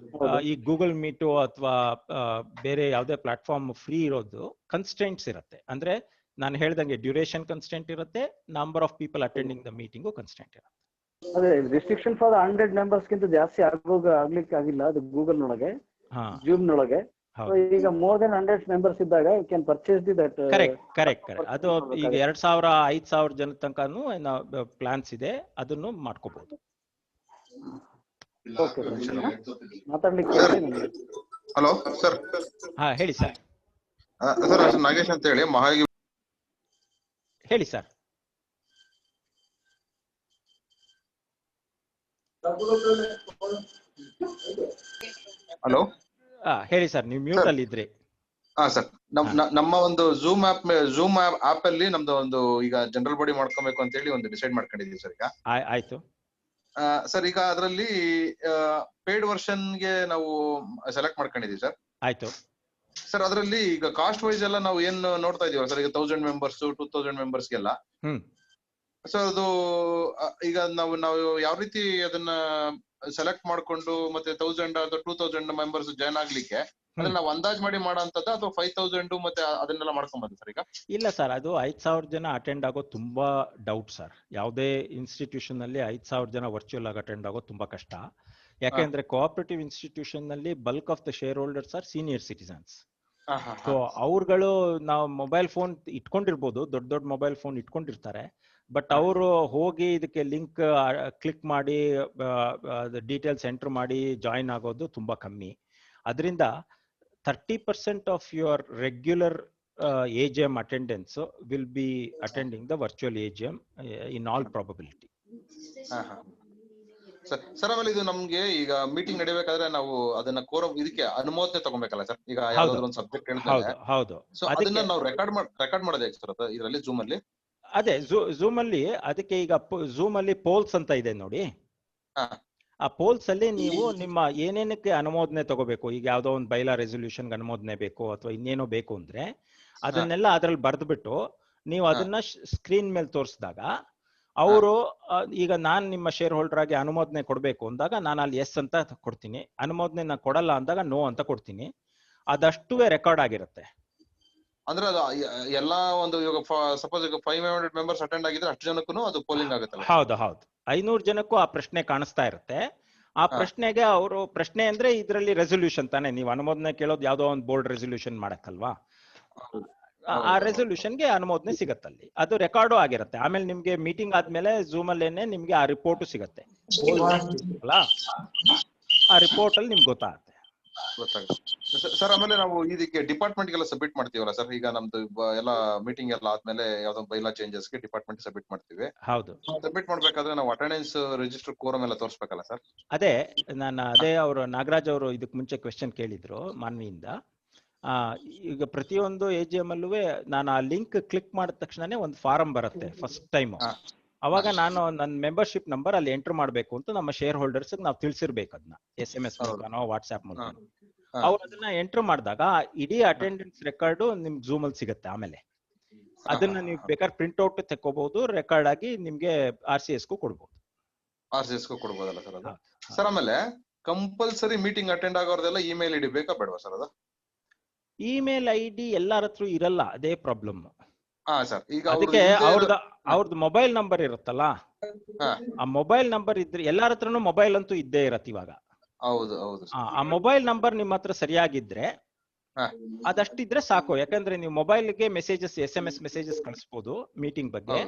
ಈ ಗೂಗಲ್ ಮೀಟು ಅಥವಾ ಬೇರೆ ಯಾವುದೇ ಪ್ಲಾಟ್ಫಾರ್ಮ್ ಫ್ರೀ ಇರೋದು ಕನ್ಸ್ಟೆಂಟ್ಸ್ ಇರುತ್ತೆ. ಅಂದ್ರೆ ನಾನು ಹೇಳ್ದಂಗೆ ಡ್ಯೂರೇಷನ್ ಕನ್ಸ್ಟೆಂಟ್ ಇರುತ್ತೆ, number of people attending the meeting constant ಇರುತ್ತೆ.
ಅದೇ ರಿಸ್ಟ್ರಿಕ್ಷನ್ ಫಾರ್ 100 ಮೆಂಬರ್ಸ್ ಗಿಂತ ಜಾಸ್ತಿ ಆಗ್ಲಿಕ್ಕೆ ಆಗಿಲ್ಲ ಅದು ಗೂಗಲ್ ನೊಳಗೆ, ಜೂಮ್ ನೊಳಗೆ. ಈಗ ಮೋರ್ ದೆನ್ 100 ಮೆಂಬರ್ಸ್ ಇದ್ದಾಗ you can purchase the that.
Correct. ಅದು ಈಗ 2000 5000 ಜನ ತನಕನೂ ಪ್ಲಾನ್ಸ್ ಇದೆ, ಅದನ್ನು ಮಾಡ್ಕೋಬಹುದು.
ಮಾತಾಡ್ಲಿಕ್ಕೆ.
Hello sir.
ಹೇಳಿ ಸರ್.
ಸರ್ ನಾಗೇಶ್ ಅಂತ ಹೇಳಿ ಮಹಾಗಿ.
ಹೇಳಿ ಸರ್.
ಹಲೋ
ಹೇಳಿ ಸರ್, ನೀವು ಮ್ಯೂಟ್ ಅಲ್ಲಿ ಇದ್ರಿ.
ಸರ್, ನಮ್ಮ ಒಂದು ಝೂಮ್ ಆಪ್ ಅಲ್ಲಿ ನಮ್ದು ಒಂದು ಈಗ ಜನರಲ್ ಬಾಡಿ ಮಾಡ್ಕೊಬೇಕು ಅಂತ ಹೇಳಿ ಒಂದು ಡಿಸೈಡ್ ಮಾಡ್ಕೊಂಡಿದೀವಿ ಸರ್. ಈಗ
ಆಯ್ತು
ಸರ್. ಈಗ ಅದರಲ್ಲಿ ಪೇಡ್ ವರ್ಷನ್ ಗೆ ನಾವು ಸೆಲೆಕ್ಟ್ ಮಾಡ್ಕೊಂಡಿದೀವಿ ಸರ್.
ಆಯ್ತು
ಸರ್. ಅದರಲ್ಲಿ ಈಗ ಕಾಸ್ಟ್ ವೈಸ್ ಎಲ್ಲ ನಾವು ಏನ್ ನೋಡ್ತಾ ಇದೀವಿ ಸರ್, ಈಗ 1000 ಮೆಂಬರ್ಸ್ 2000 ಮೆಂಬರ್ಸ್ಗೆಲ್ಲ. ಸರ್ ಅದು ಈಗ ನಾವು ಯಾವ ರೀತಿ ಅದನ್ನ ಸೆಲೆಕ್ಟ್ ಮಾಡ್ಕೊಂಡು ಮತ್ತೆ 1000 ಅಥವಾ 2000 ಮೆಂಬರ್ಸ್ ಜಾಯ್ನ್ ಆಗ್ಲಿಕ್ಕೆ ಅದನ್ನ ನಾವು ಅಂದಾಜ್ ಮಾಡಿ ಮಾಡೋಂಥದ್ದು ಅಥವಾ 5000 ಮತ್ತೆ ಅದನ್ನೆಲ್ಲ ಮಾಡ್ಕೊಂಬಂದು ಸರ್? ಈಗ
ಇಲ್ಲ ಸರ್, ಅದು 5000 ಜನ ಅಟೆಂಡ್ ಆಗೋ ತುಂಬಾ ಡೌಟ್ ಸರ್. ಯಾವುದೇ ಇನ್ಸ್ಟಿಟ್ಯೂಷನ್ ಅಲ್ಲಿ 5000 ಜನ ವರ್ಚುವಲ್ ಆಗಿ ಅಟೆಂಡ್ ಆಗೋ ತುಂಬಾ ಕಷ್ಟ. ಯಾಕೆಂದ್ರೆ ಕೋಆಪರೇಟಿವ್ ಇನ್ಸ್ಟಿಟ್ಯೂಷನ್ ನಲ್ಲಿ bulk of the share holders are senior citizens. So ಅವ್ರುಗಳು, ನಾವು ಮೊಬೈಲ್ ಫೋನ್ ಇಟ್ಕೊಂಡಿರ್ಬೋದು, ದೊಡ್ಡ ಮೊಬೈಲ್ ಫೋನ್ ಇಟ್ಕೊಂಡಿರ್ತಾರೆ, ಬಟ್ ಅವರು ಹೋಗಿ ಇದಕ್ಕೆ ಲಿಂಕ್ ಕ್ಲಿಕ್ ಮಾಡಿ ಡೀಟೇಲ್ಸ್ ಎಂಟರ್ ಮಾಡಿ ಜಾಯಿನ್ ಆಗೋದು ತುಂಬಾ ಕಮ್ಮಿ. ಅದರಿಂದ 30% of your regular AGM attendance will be attending the virtual AGM in all probability.
Sir, ಆಮೇಲೆ ಇದು ನಮ್ಗೆ ಈಗ ಮೀಟಿಂಗ್ ನಡಿಬೇಕಾದ್ರೆ ನಾವು ಅದನ್ನ ಇದಕ್ಕೆ ಅನುಮೋದನೆ ತಗೊಬೇಕಲ್ಲ ಸರ್? ಈಗ ಯಾವ್ದಾದ್ರು ಒಂದು ಸಬ್ಜೆಕ್ಟ್ ಹೇಳ್ತಾರೆ.
ಹೌದು.
ಸೊ ಅದನ್ನ ನಾವು ರೆಕಾರ್ಡ್ ಮಾಡೋದು ಹೇಗೆ ಸರ್ ಇದರಲ್ಲಿ ಝೂಮ್ ಅಲ್ಲಿ?
ಅದೇ ಝೂಮ್ ಅಲ್ಲಿ ಅದಕ್ಕೆ ಈಗ ಝೂಮ್ ಅಲ್ಲಿ ಪೋಲ್ಸ್ ಅಂತ ಇದೆ ನೋಡಿ. ಆ ಪೋಲ್ಸ್ ಅಲ್ಲಿ ನೀವು ನಿಮ್ಮ ಏನೇನಕ್ಕೆ ಅನುಮೋದನೆ ತಗೋಬೇಕು, ಈಗ ಯಾವ್ದೋ ಒಂದು ಬೈಲಾ ರೆಸೊಲ್ಯೂಷನ್ ಅನುಮೋದನೆ ಬೇಕು ಅಥವಾ ಇನ್ನೇನೋ ಬೇಕು ಅಂದ್ರೆ ಅದನ್ನೆಲ್ಲ ಅದ್ರಲ್ಲಿ ಬರ್ದ್ಬಿಟ್ಟು ನೀವು ಅದನ್ನ ಸ್ಕ್ರೀನ್ ಮೇಲೆ ತೋರಿಸಿದಾಗ ಅವರು, ಈಗ ನಾನ್ ನಿಮ್ಮ ಶೇರ್ ಹೋಲ್ಡರ್ ಆಗಿ ಅನುಮೋದನೆ ಕೊಡ್ಬೇಕು ಅಂದಾಗ ನಾನು ಅಲ್ಲಿ ಎಸ್ ಅಂತ ಕೊಡ್ತೀನಿ, ಅನುಮೋದನೆ ನಾನು ಕೊಡಲ್ಲ ಅಂದಾಗ ನೋ ಅಂತ ಕೊಡ್ತೀನಿ. ಅದಷ್ಟುವೇ ರೆಕಾರ್ಡ್ ಆಗಿರುತ್ತೆ.
ಅಂದ್ರೆ ಅದು ಎಲ್ಲಾ ಒಂದು ಇವಾಗ ಸಪೋಸ್ ಈಗ 500 ಮೆಂಬರ್ಸ್ ಅಟೆಂಡ್ ಆಗಿದ್ರೆ ಅಷ್ಟು ಜನಕ್ಕೂ ಅದು ಪೋಲಿಂಗ್ ಆಗುತ್ತಲ್ಲ?
ಹೌದು 500 ಜನಕ್ಕೂ ಆ ಪ್ರಶ್ನೆ ಕಾಣಿಸ್ತಾ ಇರುತ್ತೆ. ಆ ಪ್ರಶ್ನೆಗೆ ಅವರು, ಪ್ರಶ್ನೆ ಅಂದ್ರೆ ಇದರಲ್ಲಿ ರೆಸೊಲ್ಯೂಷನ್ ತಾನೆ, ನೀವು ಅನುಮೋದನೆ ಕೇಳೋದು ಯಾವ್ದೋ ಒಂದು ಬೋರ್ಡ್ ರೆಸೊಲ್ಯೂಷನ್ ಮಾಡಕ್ಕಲ್ವಾ, ಆ ರೆಸೊಲ್ಯೂಷನ್ಗೆ ಅನುಮೋದನೆ ಸಿಗತ್ತಲ್ಲಿ. ಅದು ರೆಕಾರ್ಡು ಆಗಿರುತ್ತೆ. ಆಮೇಲೆ ನಿಮ್ಗೆ ಮೀಟಿಂಗ್ ಆದ್ಮೇಲೆ ಝೂಮ್ ಅಲ್ಲೇನೆ ನಿಮ್ಗೆ ಆ ರಿಪೋರ್ಟ್ ಸಿಗತ್ತೆ. ಆ ರಿಪೋರ್ಟ್ ಅಲ್ಲಿ ನಿಮ್ಗೆ ಗೊತ್ತಾಗುತ್ತೆ.
ಸರ್, ಆಮೇಲೆ ನಾವು ಇದಕ್ಕೆ ಡಿಪಾರ್ಟ್ಮೆಂಟ್ ಗೆಲ್ಲ ಸಬ್ಮಿಟ್ ಮಾಡ್ತೀವಲ್ಲ ಸರ್? ಈಗ ನಮ್ದು ಎಲ್ಲ ಮೀಟಿಂಗ್ ಎಲ್ಲ ಆದ್ಮೇಲೆ ಯಾವ್ದೊಂದು ಬೈಲಾ ಚೇಂಜಸ್ ಗೆ ಡಿಪಾರ್ಟ್ಮೆಂಟ್ ಸಬ್ಮಿಟ್ ಮಾಡ್ತೀವಿ.
ಹೌದು.
ಸಬ್ಮಿಟ್ ಮಾಡ್ಬೇಕಾದ್ರೆ ನಾವು ಅಟೆಂಡೆನ್ಸ್ ರಿಜಿಸ್ಟರ್ ಕೋರಮ್ ಎಲ್ಲ ತೋರಿಸ್ಬೇಕಲ್ಲ ಸರ್?
ಅದೇ ಅವರು ನಾಗರಾಜ್ ಅವರು ಇದಕ್ ಮುಂಚೆ ಕ್ವೆಶ್ಚನ್ ಕೇಳಿದ್ರು ಮಾನ್ವಿಯಿಂದ. ಈಗ ಪ್ರತಿಯೊಂದು AGM ಅಲ್ಲೂ ನಾನು ಆ ಲಿಂಕ್ ಕ್ಲಿಕ್ ಮಾಡಿದ ತಕ್ಷಣನೇ ಒಂದು ಫಾರಂ ಬರುತ್ತೆ ಫಸ್ಟ್ ಟೈಮ್. ಅವಾಗ ನಾನು ನನ್ನ ಮೆಂಬರ್ಶಿಪ್ ನಂಬರ್ ಅಲ್ಲಿ ಎಂಟರ್ ಮಾಡ್ಬೇಕು ಅಂತ ನಮ್ಮ ಶೇರ್ ಹೋಲ್ಡರ್ಸ್ ನಾವು ತಿಳಿಸಿರ್ಬೇಕು. ಅದನ್ನ SMS ಮೂಲಕನೋ ವಾಟ್ಸ್ಆಪ್ ಮೂಲಕ ಅವ್ರು ಅದನ್ನ ಎಂಟರ್ ಮಾಡಿದಾಗ ಇಡೀ ಅಟೆಂಡೆನ್ಸ್ ರೆಕಾರ್ಡ್ ನಿಮ್ಗೆ ಝೂಮ್ ಅಲ್ಲಿ ಸಿಗುತ್ತೆ. ಆಮೇಲೆ ಅದನ್ನ ನೀವು ಬೇಕಾದ್ರೆ ಪ್ರಿಂಟ್ ಔಟ್ ತೆಕ್ಕೋಬಹುದು, ರೆಕಾರ್ಡ್ ಆಗಿ ನಿಮ್ಗೆ RCS ಕೊಡ್ಬೋದು.
RCS ಕೊಡ್ಬೋದಲ್ಲ ಸರ್ ಅದು? ಸರ್, ಆಮೇಲೆ ಕಂಪಲ್ಸರಿ ಮೀಟಿಂಗ್ ಅಟೆಂಡ್ ಆಗೋರ್ದೆಲ್ಲ ಇಮೇಲ್ ID ಬೇಕಾ ಬೇಡವಾ ಸರ್? ಅದು
ಇಮೇಲ್ ID ಎಲ್ಲಾರ ಹತ್ರ ಇರಲ್ಲ, ಅದೇ ಪ್ರಾಬ್ಲಮ್.
ಸರ್, ಈಗ
ಅದಕ್ಕೆ ಅವ್ರದ್ದು ಮೊಬೈಲ್ ನಂಬರ್ ಇರುತ್ತಲ್ಲ, ಆ ಮೊಬೈಲ್ ನಂಬರ್ ಇದ್ರೆ ಎಲ್ಲಾರ ಹತ್ರನು ಮೊಬೈಲ್ ಅಂತೂ ಇದ್ದೇ ಇರತ್ತೆ ಇವಾಗ.
ಹೌದು.
ಆ ಮೊಬೈಲ್ ನಂಬರ್ ನಿಮ್ಮ ಹತ್ರ ಸರಿಯಾಗಿದ್ರೆ ಅದಷ್ಟಿದ್ರೆ ಸಾಕು. ಯಾಕಂದ್ರೆ ನೀವು ಮೊಬೈಲ್ಗೆ ಮೆಸೇಜಸ್, SMS ಮೆಸೇಜಸ್ ಕಳಿಸ್ಬೋದು ಮೀಟಿಂಗ್ ಬಗ್ಗೆ.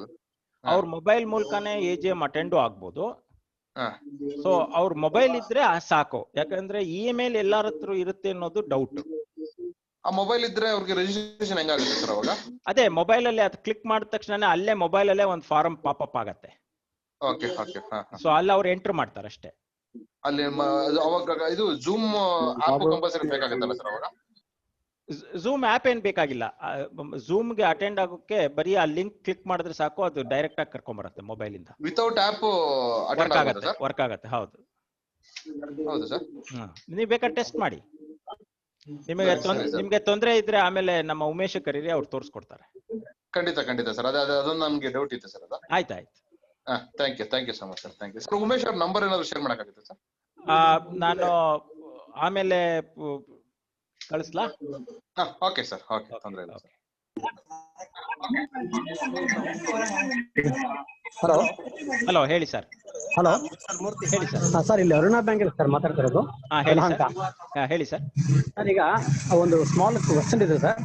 ಅವ್ರ ಮೊಬೈಲ್ ಮೂಲಕನೇ AGM ಅಟೆಂಡು ಆಗ್ಬೋದು. ಸೊ ಅವ್ರ ಮೊಬೈಲ್ ಇದ್ರೆ ಸಾಕು. ಯಾಕಂದ್ರೆ ಇಮೇಲ್ ಎಲ್ಲಾರ ಹತ್ರ ಇರುತ್ತೆ ಅನ್ನೋದು ಡೌಟ್.
ಆ ಮೊಬೈಲ್ ಇದ್ರೆ ಅವ್ರಿಗೆ ರಿಜಿಸ್ಟ್ರೇಷನ್ ಹೆಂಗಾಗುತ್ತೆ ಸರ್ ಅವಾಗ?
ಅದೇ ಮೊಬೈಲ್ ಅಲ್ಲಿ ಅದು ಕ್ಲಿಕ್ ಮಾಡಿದ ತಕ್ಷಣ ಅಲ್ಲೇ ಮೊಬೈಲ್ ಅಲ್ಲೇ ಒಂದು ಫಾರಂ ಪಾಪಪ್ ಆಗತ್ತೆ.
Okay okay.
ಸೊ ಅಲ್ಲಿ ಅವ್ರು ಎಂಟರ್ ಮಾಡ್ತಾರೆ ಅಷ್ಟೇ.
ಅಲ್ಲಿ ಅವಾಗ ಇದು ಜೂಮ್ ಆಪ್ ಕಂಪಲ್ಸರಿ ಬೇಕಾಗುತ್ತಲ್ಲ ಸರ್ ಅವಾಗ?
ಝೂಮ್ ಆಪ್ ಏನ್ ಬೇಕಾಗಿಲ್ಲ. ಝೂಮ್ಗೆ ಅಟೆಂಡ್ ಆಗೋಕೆ ಬರೀ ಆ ಲಿಂಕ್ ಕ್ಲಿಕ್ ಮಾಡಿದ್ರೆ ಸಾಕು, ಅದು ಡೈರೆಕ್ಟ್ ಆಗಿ ಕರ್ಕೊಂಡ್ ಬರುತ್ತೆ ಮೊಬೈಲ್ ಇಂದ.
ವಿತೌಟ್ ಆಪ್
ವರ್ಕ್ ಆಗುತ್ತೆ. ಹೌದು
ಹೌದು ಸರ್.
ನೀವು ಬೇಕಾದ್ರೆ ಟೆಸ್ಟ್ ಮಾಡಿ. ನಿಮ್ಗೆ ತೊಂದರೆ ಇದ್ರೆ ಆಮೇಲೆ ನಮ್ಮ ಉಮೇಶ್ ಕರೀರಿ, ಅವ್ರು ತೋರಿಸ್ಕೊಡ್ತಾರೆ.
ಖಂಡಿತ ಸರ್. ಅದೊಂದು ನಮ್ಗೆ ಡೌಟ್ ಇತ್ತು ಸರ್. ಅದು
ಆಯ್ತು.
Thank you so much sir. Thank you sir. Umesh ಅವ್ರ ನಂಬರ್ ಏನಾದ್ರು ಶೇರ್ ಮಾಡಕ್ಕಾಗುತ್ತೆ ಸರ್?
ನಾನು ಆಮೇಲೆ ಕಳಿಸ್ಲಾ?
Okay sir. ಓಕೆ, ತೊಂದರೆ ಇಲ್ಲ ಸರ್.
ಹಲೋ
ಹೇಳಿ ಸರ್.
ಹಲೋ
ಹೇಳಿ ಸರ್.
ಸರ್, ಇಲ್ಲಿ ಅರುಣಾ ಬ್ಯಾಂಕ್ ಸರ್ ಮಾತಾಡ್ತಿರೋದು.
ಹೇಳಿ ಸರ್.
ಸರ್, ಈಗ ಒಂದು ಸ್ಮಾಲ್ ಕ್ವಶನ್ ಇದೆ ಸರ್.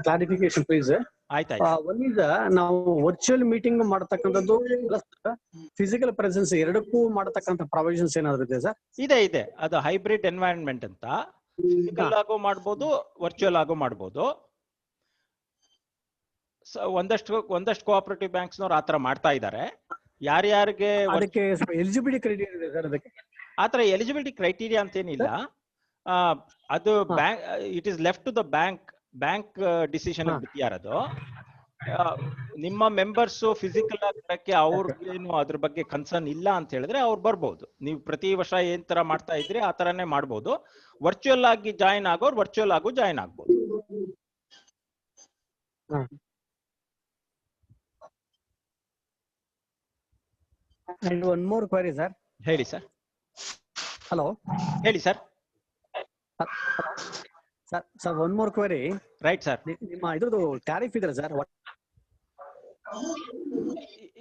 Clarification please.
ಆಯ್ತು.
ಒನ್ ಇಸ್ ನಾವು ವರ್ಚುವಲ್ ಮೀಟಿಂಗ್ ಮಾಡತಕ್ಕಂಥದ್ದು ಪ್ಲಸ್ ಫಿಸಿಕಲ್ ಪ್ರೆಸೆನ್ಸ್ ಎರಡಕ್ಕೂ ಮಾಡತಕ್ಕಂಥ ಪ್ರಾವಿಷನ್ಸ್ ಏನಾದ್ರು ಇದೆ ಸರ್?
ಇದೆ. ಅದು ಹೈಬ್ರಿಡ್ ಎನ್ವೈರನ್ಮೆಂಟ್ ಅಂತ. ಫಿಸಿಕಲ್ ಆಗು ಮಾಡ್ಬೋದು, ವರ್ಚುವಲ್ ಆಗು ಮಾಡ್ಬೋದು. ಒಂದಷ್ಟು ಕೋಆಪರೇಟಿವ್ ಬ್ಯಾಂಕ್ಸ್ ನವರು ಆತರ ಮಾಡ್ತಾ ಇದ್ದಾರೆ. ಯಾರ್ಯಾರಿಗೆ
ಅದಕ್ಕೆ ಎಲಿಜಿಬಿಲಿಟಿ ಕ್ರೈಟೀರಿಯಾ ಇದೆ ಸರ್? ಅದಕ್ಕೆ
ಆತರ ಎಲಿಜಿಬಿಲಿಟಿ ಕ್ರೈಟೀರಿಯಾ ಅಂತೇನಿಲ್ಲ. ಅದು bank, it is left to the bank decision ಬಿಟ್ಟಿಯಾರದು. ನಿಮ್ಮ ಮೆಂಬರ್ಸ್ ಫಿಸಿಕಲ್ ಆಗಕ್ಕೆ ಅವ್ರಿಗೇನು ಅದ್ರ ಬಗ್ಗೆ ಕನ್ಸರ್ನ್ ಇಲ್ಲ ಅಂತ ಹೇಳಿದ್ರೆ ಅವ್ರು ಬರ್ಬೋದು. ನೀವು ಪ್ರತಿ ವರ್ಷ ಏನ್ ತರ ಮಾಡ್ತಾ ಇದ್ರಿ ಆ ತರನೇ ಮಾಡ್ಬೋದು. ವರ್ಚುವಲ್ ಆಗಿ ಜಾಯಿನ್ ಆಗೋರು ವರ್ಚುವಲ್ ಆಗು ಜಾಯಿನ್ ಆಗ್ಬೋದು.
And one more query, sir.
ಹೇಳಿ ಸರ್.
Hello.
ಹೇಳಿ sir.
Sir, one more query.
Right sir.
ನಿಮ್ಮ ಇದ್ರದ್ದು ಟ್ಯಾರಿಫ್ ಇದೆ ಸರ್?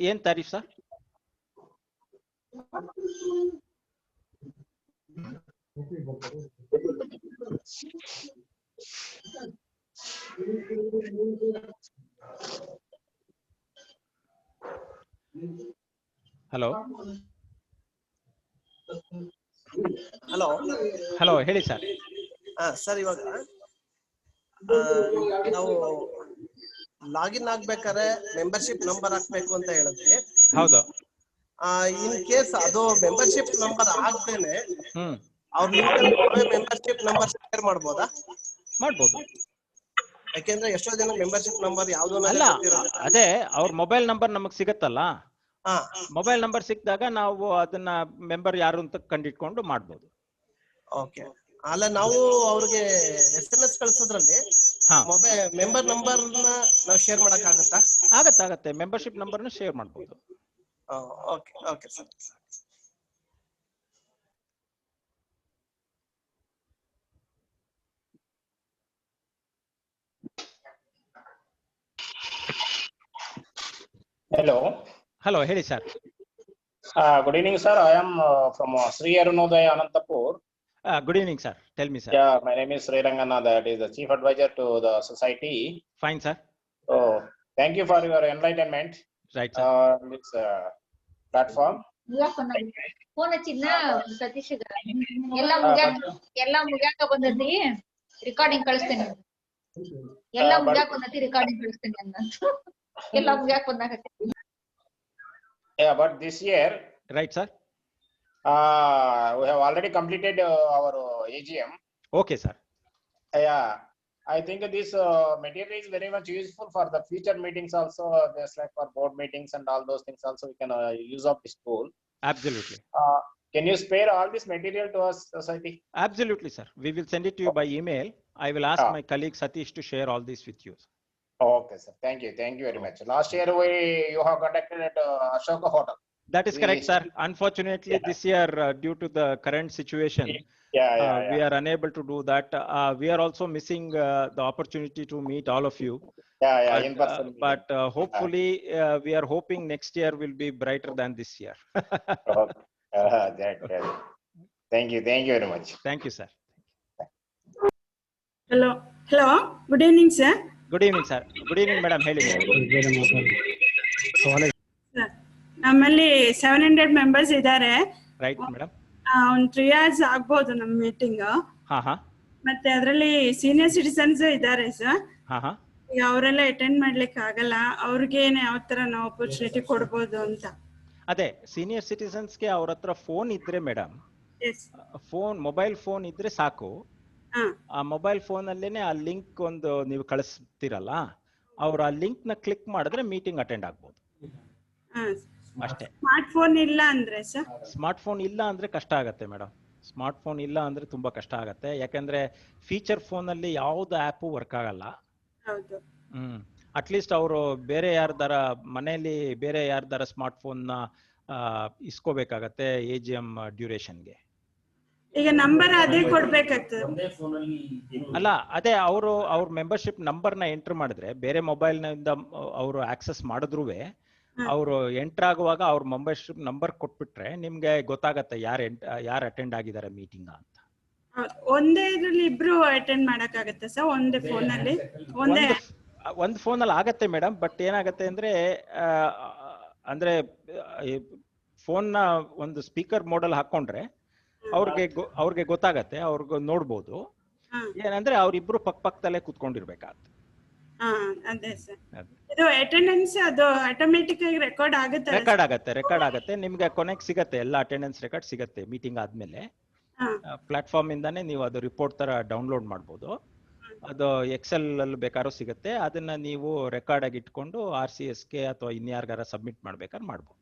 ಏನ್ ತಾರೀಫ್ ಸರ್? ಹಲೋ ಹೇಳಿ ಸರ್.
ಸರ್, ಇವಾಗ ನಾವು ಲಾಗಿನ್ ಆಗ್ಬೇಕಾದ್ರೆ ಮೆಂಬರ್ಶಿಪ್ ನಂಬರ್ ಹಾಕ್ಬೇಕು ಅಂತ ಹೇಳಿದ್ವಿ.
ಹೌದು.
ಇನ್ ಕೇಸ್ ಅದು ಮೆಂಬರ್ಶಿಪ್ ನಂಬರ್ ಆಗ್ದೇನೆ ಅವ್ರ ಮೆಂಬರ್ಶಿಪ್ ನಂಬರ್ ಶೇರ್ ಮಾಡ್ಬೋದಾ?
ಮಾಡ್ಬೋದು.
ಯಾಕೆಂದ್ರೆ ಎಷ್ಟೋ ಜನ ಮೆಂಬರ್ಶಿಪ್ ನಂಬರ್ ಯಾವ್ದು
ಅಲ್ಲ, ಅದೇ ಅವ್ರ ಮೊಬೈಲ್ ನಂಬರ್ ನಮಗ್ ಸಿಗತ್ತಲ್ಲ. ಮೊಬೈಲ್ ನಂಬರ್ ಸಿಕ್ಕಿದಾಗ ನಾವು ಅದನ್ನ ಮೆಂಬರ್ ಯಾರು ಅಂತ ಕಂಡಿಟ್ಕೊಂಡು ಮಾಡ್ಬೋದು.
ಓಕೆ. ಅಲ್ಲ, ನಾವು ಅವ್ರಿಗೆ SMS ಕಳ್ಸೋದ್ರಲ್ಲಿ ಮೊಬೈಲ್ ಮೆಂಬರ್ ನಂಬರ್ ನಾವು ಶೇರ್ ಮಾಡಕ್ ಆಗುತ್ತಾ?
ಆಗತ್ತೆ. ಮೆಂಬರ್ಶಿಪ್ ನಂಬರ್ನ ಶೇರ್ ಮಾಡ್ಬೋದು.
Okay sir.
Hello,
ಹೇಳಿ sir.
good evening sir. I am from Sri Arunodaya Anantapur.
Good evening sir. Tell me sir.
Yeah, my name is Sri Rangana, that is the chief advisor to the society.
Fine sir.
Oh, thank you for your enlightenment.
Right sir.
This platform.
Phone ಹಚ್ಚಿದ್ನ ಸತೀಶ್ ಎಲ್ಲ ಮುಗ್ಯಾಕ ಬಂದತಿ, recording ಕಳಿಸ್ತೇನೆ. ಎಲ್ಲ ಮುಗ್ಯಾಕ ಬಂದತಿ, recording ಕಳಿಸ್ತೇನೆ ಅಂತ. ಎಲ್ಲ ಮುಗ್ಯಾಕ ಬಂದಾಗತ್ತೆ.
Yeah, but this year,
right sir,
we have already completed our AGM.
Okay sir.
Yeah, I think this material is very much useful for the future meetings also, just like for board meetings and all those things also we can use of this tool.
Absolutely.
Can you spare all this material to us, society?
Absolutely sir, we will send it to you by email. I will ask my colleague Satish to share all this with you.
Okay sir, thank you very much. Last year you have conducted at Ashoka Hotel.
That is correct sir. Unfortunately this year due to the current situation we are unable to do that. We are also missing the opportunity to meet all of you.
In person.
But hopefully we are hoping next year will be brighter than this year.
Thank you very much.
Thank you sir.
Hello, good evening sir.
Good evening sir. Good evening madam. ಹೇಳಿ
sir, ನಮ್ಮಲ್ಲಿ 700 members ಇದ್ದಾರೆ.
Right madam.
ಒಂದು 3 hours ಆಗ್ಬೋದು ನಮ್ಮ meeting. ಮತ್ತೆ ಅದರಲ್ಲಿ senior citizens ಇದ್ದಾರೆ sir.
ಹಾ ಹಾ
ಈಗ ಅವರೆಲ್ಲ ಅಟೆಂಡ್ ಮಾಡ್ಲಿಕ್ಕೆ ಆಗಲ್ಲ, ಅವ್ರಿಗೆ ಯಾವ ತರ ನಾವು ಆಪರ್ಚುನಿಟಿ ಕೊಡ್ಬೋದು ಅಂತ.
ಅದೇ ಸೀನಿಯರ್ ಸಿಟಿಸನ್ಸ್ಗೆ ಅವ್ರ ಹತ್ರ ಫೋನ್ ಇದ್ರೆ ಮೇಡಮ್, ಮೊಬೈಲ್ ಫೋನ್ ಇದ್ರೆ ಸಾಕು. ಆ ಮೊಬೈಲ್ ಫೋನ್ ಅಲ್ಲೇನೆ ಆ ಲಿಂಕ್ ಒಂದು ನೀವು ಕಳಿಸ್ತೀರಲ್ಲ, ಅವ್ರು ಆ ಲಿಂಕ್ ನ ಕ್ಲಿಕ್ ಮಾಡಿದ್ರೆ ಮೀಟಿಂಗ್ ಅಟೆಂಡ್ ಆಗ್ಬೋದು ಅಷ್ಟೇ.
ಸ್ಮಾರ್ಟ್ ಫೋನ್ ಇಲ್ಲ ಅಂದ್ರೆ ಸರ್?
ಸ್ಮಾರ್ಟ್ ಫೋನ್ ಇಲ್ಲ ಅಂದ್ರೆ ಕಷ್ಟ ಆಗತ್ತೆ ಮೇಡಮ್. ಸ್ಮಾರ್ಟ್ ಫೋನ್ ಇಲ್ಲ ಅಂದ್ರೆ ತುಂಬಾ ಕಷ್ಟ ಆಗತ್ತೆ, ಯಾಕಂದ್ರೆ ಫೀಚರ್ ಫೋನ್ ಅಲ್ಲಿ ಯಾವ್ದು ಆ್ಯಪು ವರ್ಕ್ ಆಗಲ್ಲ. ಅಟ್ಲೀಸ್ಟ್ ಅವರು ಬೇರೆ ಯಾರ್ದಾರ ಮನೆಯಲ್ಲಿ ಬೇರೆ ಯಾರ್ದಾರ ಸ್ಮಾರ್ಟ್ ಫೋನ್ ನ ಇಸ್ಕೋಬೇಕಾಗತ್ತೆ AGM ಡ್ಯೂರೇಷನ್ಗೆ.
ಈಗ ನಂಬರ್ ಅದೇ ಕೊಡ್ಬೇಕಾಗ್ತದೆ?
ಅಲ್ಲ, ಅದೇ ಅವ್ರ ಮೆಂಬರ್ಶಿಪ್ ನಂಬರ್ ನ ಎಂಟರ್ ಮಾಡಿದ್ರೆ ಬೇರೆ ಮೊಬೈಲ್ ನಿಂದ ಅವರು ಆಕ್ಸೆಸ್ ಮಾಡಿದ್ರು ಅವರು ಎಂಟರ್ ಆಗುವಾಗ ಅವ್ರ ಮೆಂಬರ್ಶಿಪ್ ನಂಬರ್ ಕೊಟ್ಬಿಟ್ರೆ ನಿಮ್ಗೆ ಗೊತ್ತಾಗತ್ತೆ ಯಾರು ಅಟೆಂಡ್ ಆಗಿದ್ದಾರೆ ಮೀಟಿಂಗ್ ಅಂತ.
ಒಂದೇ ಇದ್ರಲ್ಲಿ ಇಬ್ರು ಅಟೆಂಡ್ ಮಾಡಕ್ಕಾಗತ್ತೆ ಸರ್? ಒಂದೇ ಫೋನ್ ಅಲ್ಲಿ
ಒಂದು ಫೋನ್ ಅಲ್ಲಿ ಆಗತ್ತೆ ಮೇಡಮ್, ಬಟ್ ಏನಾಗತ್ತೆ ಅಂದ್ರೆ ಫೋನ್ ನ ಒಂದು ಸ್ಪೀಕರ್ ಮೋಡಲ್ ಹಾಕೊಂಡ್ರೆ ಅವ್ರಿಗೆ ಗೊತ್ತಾಗತ್ತೆ, ಅವ್ರಿಗೆ ನೋಡ್ಬೋದು. ಏನಂದ್ರೆ ಅವ್ರಿಬ್ರು ಪಕ್ಕದಲ್ಲೇ ಕುತ್ಕೊಂಡಿರ್ಬೇಕಾಗತ್ತೆ.
ಅದೇ ಸರ್. ಇದು ಅಟೆಂಡೆನ್ಸ್ ಅದು ಆಟೋಮೆಟಿಕ್ ಆಗಿ ರೆಕಾರ್ಡ್
ಆಗತ್ತೆ. ನಿಮ್ಗೆ ಕೊನೆಗೆ ಸಿಗತ್ತೆ, ಎಲ್ಲ ಅಟೆಂಡೆನ್ಸ್ ರೆಕಾರ್ಡ್ ಸಿಗತ್ತೆ ಮೀಟಿಂಗ್ ಆದ್ಮೇಲೆ. ಪ್ಲಾಟ್ಫಾರ್ಮ್ ಇಂದಾನೆ ನೀವು ಅದು ರಿಪೋರ್ಟ್ ತರ ಡೌನ್ಲೋಡ್ ಮಾಡ್ಬೋದು. ಅದು ಎಕ್ಸೆಲ್ ಅಲ್ಲಿ ಬೇಕಾದ್ರೂ ಸಿಗುತ್ತೆ. ಅದನ್ನ ನೀವು ರೆಕಾರ್ಡ್ ಆಗಿ ಇಟ್ಕೊಂಡು RCSಗೆ ಅಥವಾ ಇನ್ಯಾರಿಗಾರ ಸಬ್ಮಿಟ್ ಮಾಡ್ಬೇಕಾದ್ರೆ ಮಾಡ್ಬೋದು.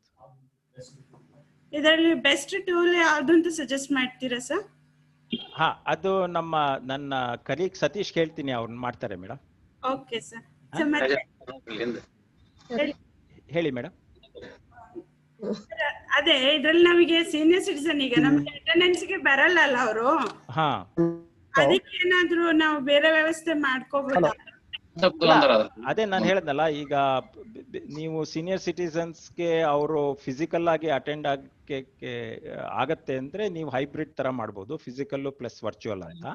ಇದರಲ್ಲಿ ಬೆಸ್ಟ್ ಟೂಲ್ ಯಾವ್ದು ಅಂತ ಸಜೆಸ್ಟ್ ಮಾಡ್ತೀರಾ ಸರ್?
ಹಾ, ಅದು ನನ್ನ ಕಲೀಗ್ ಸತೀಶ್ ಹೇಳ್ತೀನಿ, ಅವ್ರು ಮಾಡ್ತಾರೆ ಮೇಡಮ್.
Okay sir.
ಹೇಳಿ ಮೇಡಮ್.
ಅದೇ ಇದ್ರಲ್ಲಿ ನಮಗೆ ಸೀನಿಯರ್ ಸಿಟಿಸನ್ ಈಗ ನಮಗೆ ಅಟೆಂಡೆನ್ಸ್ ಗೆ ಬರಲ್ಲ ಅಲ್ಲ ಅವರು, ಅದಕ್ಕೆ ಏನಾದ್ರೂ ನಾವು ಬೇರೆ ವ್ಯವಸ್ಥೆ ಮಾಡ್ಕೋಬಹುದು?
ಅದೇ ನಾನು ಹೇಳದ್ನಲ್ಲ, ಈಗ ನೀವು ಸೀನಿಯರ್ ಸಿಟಿಸನ್ಸ್ಗೆ ಅವರು ಫಿಸಿಕಲ್ ಆಗಿ ಅಟೆಂಡ್ ಆಗತ್ತೆ ಅಂದ್ರೆ ನೀವು ಹೈಬ್ರಿಡ್ ತರ ಮಾಡ್ಬೋದು, ಫಿಸಿಕಲ್ ಪ್ಲಸ್ ವರ್ಚುವಲ್ ಅಂತ.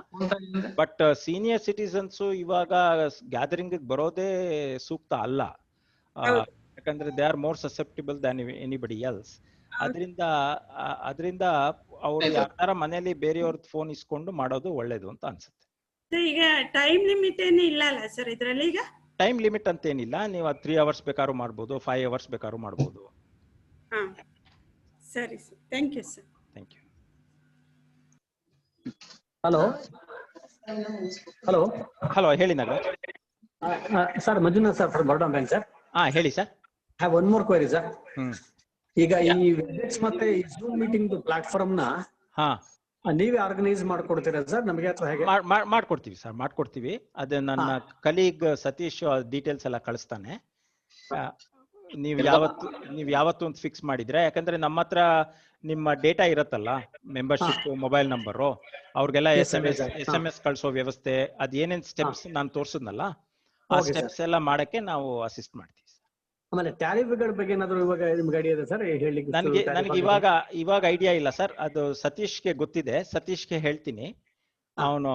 ಬಟ್ ಸೀನಿಯರ್ ಸಿಟಿಸನ್ಸ್ ಇವಾಗ ಗ್ಯಾದರಿಂಗ್ ಬರೋದೇ ಸೂಕ್ತ ಅಲ್ಲ, ಯಾಕಂದ್ರೆ they are more susceptible than anybody else. ಅದರಿಂದ ಅವ್ರು ಯಾರ ಮನೆಯಲ್ಲಿ ಬೇರೆಯವ್ರದ್ದು ಫೋನ್ ಇಸ್ಕೊಂಡು ಮಾಡೋದು ಒಳ್ಳೇದು ಅಂತ ಅನ್ಸುತ್ತೆ.
ಈಗ ಟೈಮ್ ಲಿಮಿಟ್ ಏನು ಇಲ್ಲ ಅಲ್ಲ ಸರ್ ಇದರಲ್ಲಿ? ಈಗ
ಟೈಮ್ ಲಿಮಿಟ್ ಅಂತ ಏನಿಲ್ಲ, ನೀವು 3 hours ಬೇಕಾದ್ರೂ ಮಾಡ್ಬೋದು, 5 hours ಬೇಕಾದ್ರೂ ಮಾಡ್ಬೋದು.
ಸರಿ sir, thank you sir.
Thank you. Hello ಹೇಳಿ Nagaraj.
Sir Manjunath sir from Baroda bank sir.
ಹೇಳಿ sir.
Have one more query sir. ಈಗ ಈ ವೆಬ್ಎಕ್ಸ್ ಮತ್ತೆ ಈ Zoom ಮೀಟಿಂಗ್ ಪ್ಲಾಟ್ಫಾರ್ಮ್ ನ ನೀವೇ ಆರ್ಗನೈಸ್ ಮಾಡ್ಕೊಡ್ತೀರಾ ಸರ್ ನಮಗೆ ಅಥವಾ ಹೇಗೆ?
ಮಾಡ್ಕೊಡ್ತೀವಿ ಸರ್, ಮಾಡ್ಕೊಡ್ತೀವಿ. ಅದೇ ನನ್ನ ಕಲೀಗ್ ಸತೀಶ್ ಡೀಟೇಲ್ಸ್ ಎಲ್ಲ ಕಳಿಸ್ತಾನೆ. ನೀವು ಯಾವತ್ತು ಒಂದು ಫಿಕ್ಸ್ ಮಾಡಿದ್ರೆ, ಯಾಕಂದ್ರೆ ನಮ್ಮ ಹತ್ರ ನಿಮ್ಮ ಡೇಟಾ ಇರತ್ತಲ್ಲ, ಮೆಂಬರ್ಶಿಪ್ ಮೊಬೈಲ್ ನಂಬರು, ಅವ್ರಿಗೆಲ್ಲ SMS ಕಳಿಸೋ ವ್ಯವಸ್ಥೆ, ಅದ್ ಏನೇನ್ ಸ್ಟೆಪ್ಸ್ ನಾನು ತೋರ್ಸಿದ್ನಲ್ಲ ಆ ಸ್ಟೆಪ್ಸ್ ಎಲ್ಲ ಮಾಡಕ್ಕೆ ನಾವು ಅಸಿಸ್ಟ್ ಮಾಡ್ತೀವಿ.
ಆಮೇಲೆ ಟ್ಯಾರಿಫ್ಗಳ ಬಗ್ಗೆ ಏನಾದ್ರು ಇವಾಗ ನಿಮ್ಗೆ ಐಡಿಯಾ ಇದೆ ಸರ್?
ನನಗೆ ಇವಾಗ ಐಡಿಯಾ ಇಲ್ಲ ಸರ್, ಅದು ಸತೀಶ್ಗೆ ಗೊತ್ತಿದೆ. ಸತೀಶ್ಗೆ ಹೇಳ್ತೀನಿ, ಅವನು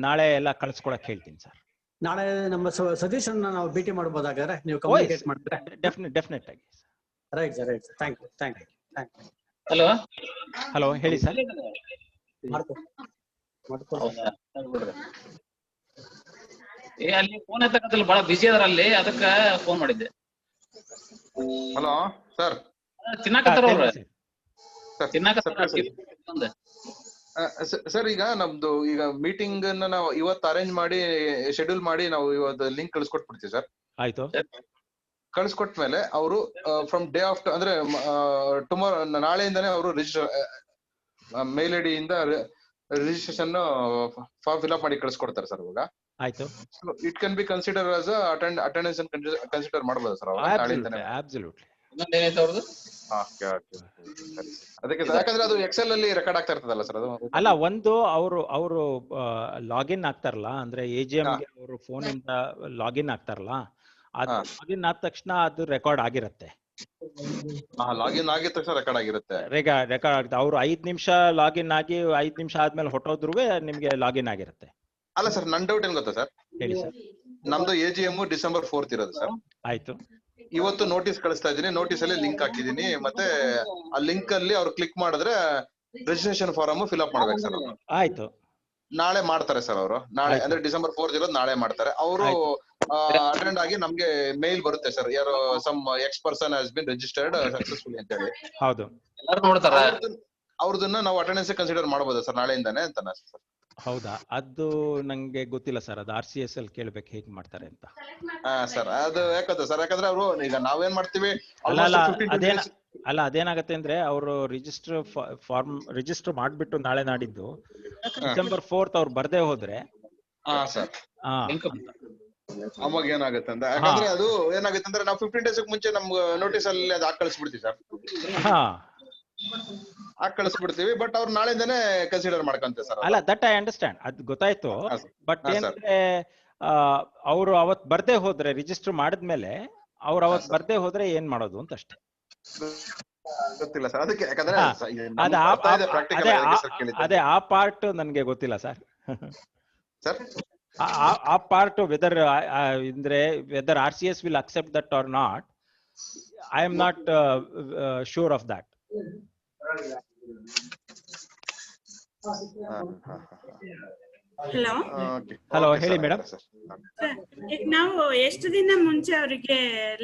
ನಾಳೆ ಎಲ್ಲ ಕಳ್ಸ್ಕೊಳಕ್ ಹೇಳ್ತೀನಿ ಸರ್.
ನಾಳೆ ನಮ್ಮ ಸತೀಶ್ ಅನ್ನ ನಾವು ಭೇಟಿ ಮಾಡಬಹುದಾಗಾದ್ರೆ ನೀವು ಕಮ್ಯುನಿಕೇಟ್ ಮಾಡಿದ್ರೆ?
ಡೆಫಿನೆಟ್ ಆಗಿ.
Right sir, right sir. Thank you.
Hello ಹೇಳಿ ಸರ್.
ಅಲ್ಲಿ ಫೋನ್ ಎತ್ತಕತ್ತಲ್ಲ, ಬಹಳ ಬಿಜಿ ಅದರಲ್ಲಿ, ಅದಕ್ಕೆ ಫೋನ್ ಮಾಡಿದ್ದೆ.
Hello sir.
ತಿನ್ನಾಕತ್ತಾರ ಅವ್ರ
ಸರ್, ಈಗ ನಮ್ದು ಮೀಟಿಂಗ್ ನಾವು ಇವತ್ತು ಅರೇಂಜ್ ಮಾಡಿ ಶೆಡ್ಯೂಲ್ ಮಾಡಿ ನಾವು ಇವತ್ತು ಲಿಂಕ್ ಕಳಿಸ್ಕೊಟ್ಬಿಡ್ತೀವಿ ಸರ್.
ಆಯ್ತು.
ಕಳಿಸ್ಕೊಟ್ಮೇಲೆ ಅವರು ಫ್ರಮ್ ಡೇ ಆಫ್ಟರ್ ಅಂದ್ರೆ ಟುಮಾರೋ, ನಾಳೆಯಿಂದಾನೇ ಅವರು ಮೇಲ್ ಐಡಿ ಇಂದ ರಿಜಿಸ್ಟ್ರೇಷನ್ ಫಾರ್ಮ್ ಫಿಲ್ ಮಾಡಿ ಕಳಿಸ್ಕೊಡ್ತಾರೆ ಸರ್ ಇವಾಗ.
ಆಯ್ತು.
It can be consider as attendance consider ಮಾಡಬಹುದು ಸರ್ ಅವಾಗ ನಾಳೆಯಿಂದಾನೆ?
ಅಬ್ಸಲ್ಯೂಟ್ಲಿ.
ಅದಕ್ಕೆ ಯಾಕಂದ್ರೆ ಅದು ಎಕ್ಸೆಲ್ ಅಲ್ಲಿ ರೆಕಾರ್ಡ್ ಆಗ್ತಾ ಇರ್ತದಲ್ಲ ಸರ್ ಅದು?
ಅಲ್ಲ, ಒಂದು ಅವರು ಲಾಗಿನ್ ಆಗ್ತಾರಲ್ಲ, ಅಂದ್ರೆ AGM ಗೆ ಅವರು ಫೋನ್ ಇಂದ ಲಾಗಿನ್ ಆಗ್ತಾರಲ್ಲ, ಅದು ಲಾಗಿನ್ ಆದ ತಕ್ಷಣ ಅದು ರೆಕಾರ್ಡ್ ಆಗಿರುತ್ತೆ.
ಲಾಗಿನ್ ಆಗಿದ ತಕ್ಷಣ ರೆಕಾರ್ಡ್ ಆಗಿರುತ್ತೆ.
ರೆಕಾರ್ಡ್ ಆಗುತ್ತೆ. ಅವ್ರು 5 ನಿಮಿಷ ಲಾಗಿನ್ ಆಗಿ 5 ನಿಮಿಷ ಆದ್ಮೇಲೆ ಹೊಟ್ಟೋದ್ರು ನಿಮ್ಗೆ ಲಾಗಿನ್ ಆಗಿರುತ್ತೆ.
ಅಲ್ಲ ಸರ್, ನನ್ ಡೌಟ್ ಏನ್ ಗೊತ್ತಾ ಸರ್?
ಹೇಳಿ ಸರ್.
ನಮ್ದು AGM December 4th ಇರೋದು ಸರ್.
ಆಯ್ತು.
ಇವತ್ತು ನೋಟಿಸ್ ಕಳಿಸ್ತಾ ಇದೀನಿ, ನೋಟಿಸ್ ಅಲ್ಲಿ ಲಿಂಕ್ ಹಾಕಿದೀನಿ, ಮತ್ತೆ ಆ ಲಿಂಕ್ ಅಲ್ಲಿ ಅವ್ರು ಕ್ಲಿಕ್ ಮಾಡಿದ್ರೆ ರಿಜಿಸ್ಟ್ರೇಷನ್ ಫಾರಂ ಫಿಲ್ ಅಪ್ ಮಾಡ್ಬೇಕು ಸರ್.
ಆಯ್ತು.
ನಾಳೆ ಮಾಡ್ತಾರೆ ಸರ್ ಅವರು. ನಾಳೆ ಅಂದ್ರೆ December 4th ಇರೋದು ನಾಳೆ ಮಾಡ್ತಾರೆ ಅವರು. ಅಟೆಂಡ್ ಆಗಿ ನಮ್ಗೆ ಮೇಲ್ ಬರುತ್ತೆ ಸರ್, ಯಾರು some X person has been registered successfully ಅಂತ ಹೇಳಿ.
ಹೌದು,
ಎಲ್ಲರೂ ನೋಡ್ತಾರ.
ಅವ್ರದನ್ನ ನಾವು ಅಟೆಂಡೆನ್ಸ್ ಕನ್ಸಿಡರ್ ಮಾಡಬಹುದು ಸರ್ ನಾಳೆಯಿಂದಾನೆ ಅಂತ ಸರ್.
ಹೌದಾ? ಅದು ನಂಗೆ ಗೊತ್ತಿಲ್ಲ ಸರ್, ಅದು RCS ಅಲ್ಲಿ ಕೇಳ್ಬೇಕು ಹೇಗ್ ಮಾಡ್ತಾರೆ ಅಂತ.
ಸರ್ ಅದು ಯಾಕಂದ್ರೆ ಸರ್, ಯಾಕಂದ್ರೆ ಅವರು ಈಗ ನಾವೇನ್ ಮಾಡ್ತೀವಿ,
ಅದೇನಾಗತ್ತೆ ಅಂದ್ರೆ ಅವರು ರಿಜಿಸ್ಟರ್ ಮಾಡ್ಬಿಟ್ಟು ನಾಳೆ ನಾಡಿದ್ದು December 4th ಅವ್ರು ಬರ್ದೇ ಹೋದ್ರೆ
ಸರ್ ಅವಾಗ ಏನಾಗುತ್ತೆ ಅಂತ, ಯಾಕಂದ್ರೆ ಅದು ಏನಾಗುತ್ತೆ ಅಂದ್ರೆ ನಾವು 15 days ಮುಂಚೆ ನಮ್ಗೆ ನೋಟಿಸ್ ಅಲ್ಲಿ ಅದು ಕಳಿಸ್ಬಿಡ್ತೀವಿ ಸರ್. ಕಳಿಸ್ಬಿಡ್ತೀವಿ, ಬಟ್ ಅವ್ರು ನಾಳೆಯಿಂದಾನೆ ಕನ್ಸಿಡರ್ ಮಾಡ್ಕೊಂತಾರೆ ಸರ್.
ಅಲ್ಲ, ದಟ್ ಐ ಅಂಡರ್ಸ್ಟ್ಯಾಂಡ್, ಅದ್ ಗೊತ್ತಾಯ್ತು. ಬಟ್ ಏನಂದ್ರೆ ಅವ್ರು ಅವತ್ ಬರ್ದೇ ಹೋದ್ರೆ, ರಿಜಿಸ್ಟರ್ ಮಾಡಿದ್ಮೇಲೆ ಅವ್ರು ಅವತ್ ಬರ್ದೇ ಹೋದ್ರೆ ಏನ್ ಮಾಡೋದು ಅಂತ ಅಷ್ಟೇ.
ಗೊತ್ತಿಲ್ಲ ಸರ್ ಅದಕ್ಕೆ, ಯಾಕಂದ್ರೆ
ಅದೇ ಆ ಪಾರ್ಟ್ ನನ್ಗೆ ಗೊತ್ತಿಲ್ಲ ಸರ್.
ಸರ್
ಆ part whether RCS will accept that or not, I am not sure of that. Hello, ಹೇಳಿ ಮೇಡಮ್.
ನಾವು ಎಷ್ಟು ದಿನ ಮುಂಚೆ ಅವರಿಗೆ